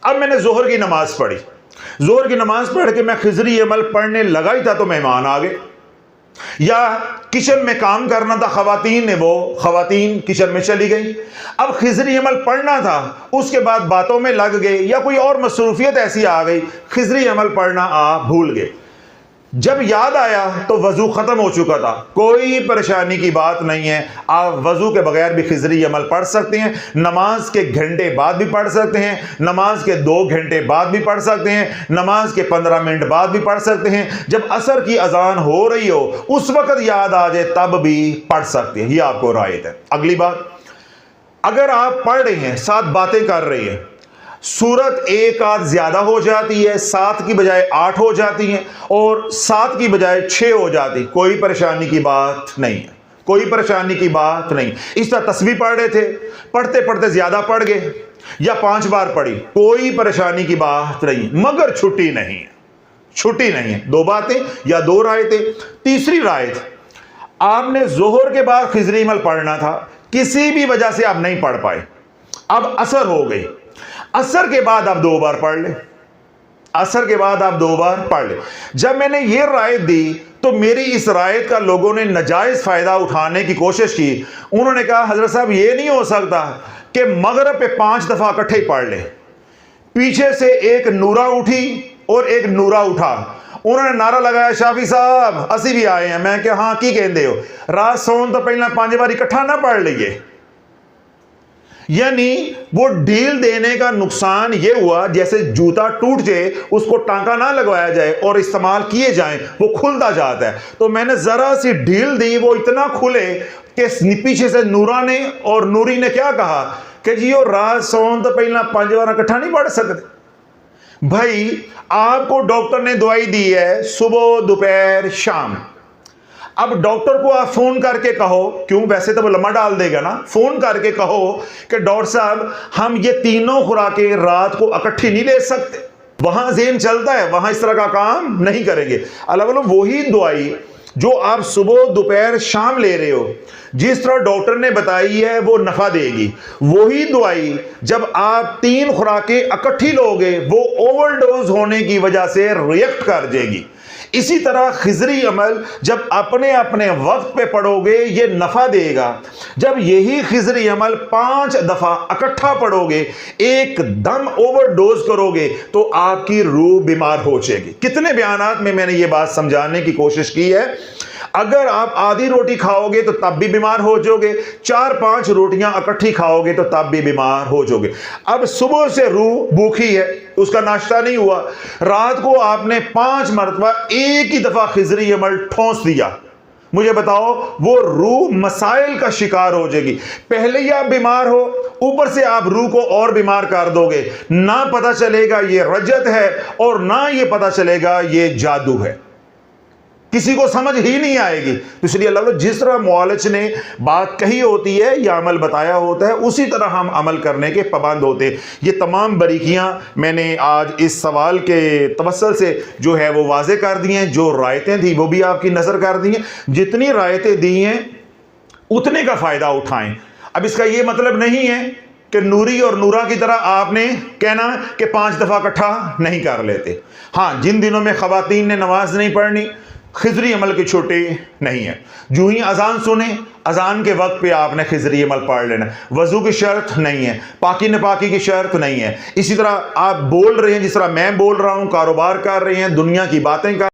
अब मैंने जोहर की नमाज पढ़ी, जोहर की नमाज पढ़ के मैं खिजरी अमल पढ़ने लगा ही था तो मेहमान आ गए, या किचन में काम करना था खवातीन ने, वो खवातीन किचन में चली गई। अब खिजरी अमल पढ़ना था, उसके बाद बातों में लग गए या कोई और मसरूफियत ऐसी आ गई, खिजरी अमल पढ़ना आप भूल गए। जब याद आया तो वजू खत्म हो चुका था। कोई परेशानी की बात नहीं है, आप वजू के बगैर भी खिजरी अमल पढ़ सकते हैं। नमाज के घंटे बाद भी पढ़ सकते हैं, नमाज के 2 घंटे बाद भी पढ़ सकते हैं, नमाज के 15 मिनट बाद भी पढ़ सकते हैं। जब असर की अजान हो रही हो उस वक्त याद आ जाए तब भी पढ़ सकते हैं। ये आपको रायत है। अगली बात, अगर आप पढ़ रहे हैं, 7 बातें कर रहे हैं, सूरत एक आध ज्यादा हो जाती है, 7 की बजाय 8 हो जाती है और 7 की बजाय 6 हो जाती, कोई परेशानी की बात नहीं है, कोई परेशानी की बात नहीं। इस तरह तस्बीह पढ़ रहे थे, पढ़ते पढ़ते ज्यादा पढ़ गए या 5 बार पढ़ी, कोई परेशानी की बात नहीं, मगर छुट्टी नहीं है, छुट्टी नहीं है। 2 बातें या 2 रायतें। तीसरी रायत, आपने जोहर के बाद खिजरी अमल पढ़ना था, किसी भी वजह से आप नहीं पढ़ पाए, अब असर हो गई, असर के बाद आप 2 बार पढ़ ले, असर के बाद आप 2 बार पढ़ ले। जब मैंने ये रायत दी तो मेरी इस रायत का लोगों ने नाजायज फायदा उठाने की कोशिश की। उन्होंने कहा हजरत साहब ये नहीं हो सकता कि मगरिब पे 5 दफा इकट्ठे ही पढ़ ले, पीछे से एक नूरा उठी और एक नूरा उठा उन्होंने नारा लगाया, शाफी साहब असी भी आए हैं। मैं क्या, हाँ की कहते हो, रात सौन तो पहला 5 बार इकट्ठा ना पढ़ लीजिए। यानी वो ढील देने का नुकसान ये हुआ जैसे जूता टूट जाए, उसको टांका ना लगवाया जाए और इस्तेमाल किए जाए, वो खुलता जाता है। तो मैंने जरा सी ढील दी, वो इतना खुले कि पीछे से नूरा ने और नूरी ने क्या कहा कि जी वो रात सौन तो पहला 5 बार इकट्ठा नहीं पढ़ सकते। भाई आपको डॉक्टर ने दवाई दी है सुबह दोपहर शाम। अब डॉक्टर को आप फोन करके कहो, क्यों वैसे तो वो लम्हा डाल देगा ना, फोन करके कहो कि डॉक्टर साहब हम ये तीनों खुराकें रात को इकट्ठी नहीं ले सकते, वहां ज़हन चलता है, वहां इस तरह का काम नहीं करेंगे। अल्लाह वालों वही दवाई जो आप सुबह दोपहर शाम ले रहे हो, जिस तरह डॉक्टर ने बताई है वो नफा देगी। वही दवाई जब आप 3 खुराकें इकट्ठी लोगे वो ओवरडोज होने की वजह से रिएक्ट कर जाएगी। इसी तरह खिजरी अमल जब अपने अपने वक्त पे पढ़ोगे ये नफा देगा। जब यही खिजरी अमल 5 दफा इकट्ठा पढ़ोगे, एकदम ओवरडोज करोगे तो आपकी रूह बीमार हो जाएगी। कितने बयानात में मैंने ये बात समझाने की कोशिश की है। अगर आप आधी रोटी खाओगे तो तब भी बीमार हो जाओगे, 4-5 रोटियां इकट्ठी खाओगे तो तब भी बीमार हो जाओगे। अब सुबह से रूह भूखी है, उसका नाश्ता नहीं हुआ, रात को आपने 5 मरतबा एक ही दफा खिजरी अमल ठोंस दिया, मुझे बताओ वो रूह मसाइल का शिकार हो जाएगी। पहले ही आप बीमार हो, ऊपर से आप रूह को और बीमार कर दोगे, ना पता चलेगा ये रजत है और ना ये पता चलेगा ये जादू है, किसी को समझ ही नहीं आएगी। तो इसलिए अल्लाह जिस तरह मुआलिज ने बात कही होती है या अमल बताया होता है, उसी तरह हम अमल करने के पाबंद होते हैं। ये तमाम बारीकियां मैंने आज इस सवाल के तवस्सुल से जो है वो वाज़े कर दी हैं। जो रायतें थी वो भी आपकी नज़र कर दी हैं। जितनी रायतें दी हैं उतने का फ़ायदा उठाएं। अब इसका ये मतलब नहीं है कि नूरी और नूरा की तरह आपने कहना कि 5 दफ़ा इकट्ठा नहीं कर लेते। हाँ, जिन दिनों में ख़वातीन ने नमाज नहीं पढ़नी, खिजरी अमल की छुट्टी नहीं है। जो ही अजान सुने, अजान के वक्त पे आपने खिजरी अमल पढ़ लेना। वजू की शर्त नहीं है, पाकी नपाकी की शर्त नहीं है। इसी तरह आप बोल रहे हैं जिस तरह मैं बोल रहा हूं, कारोबार कर रहे हैं, दुनिया की बातें कर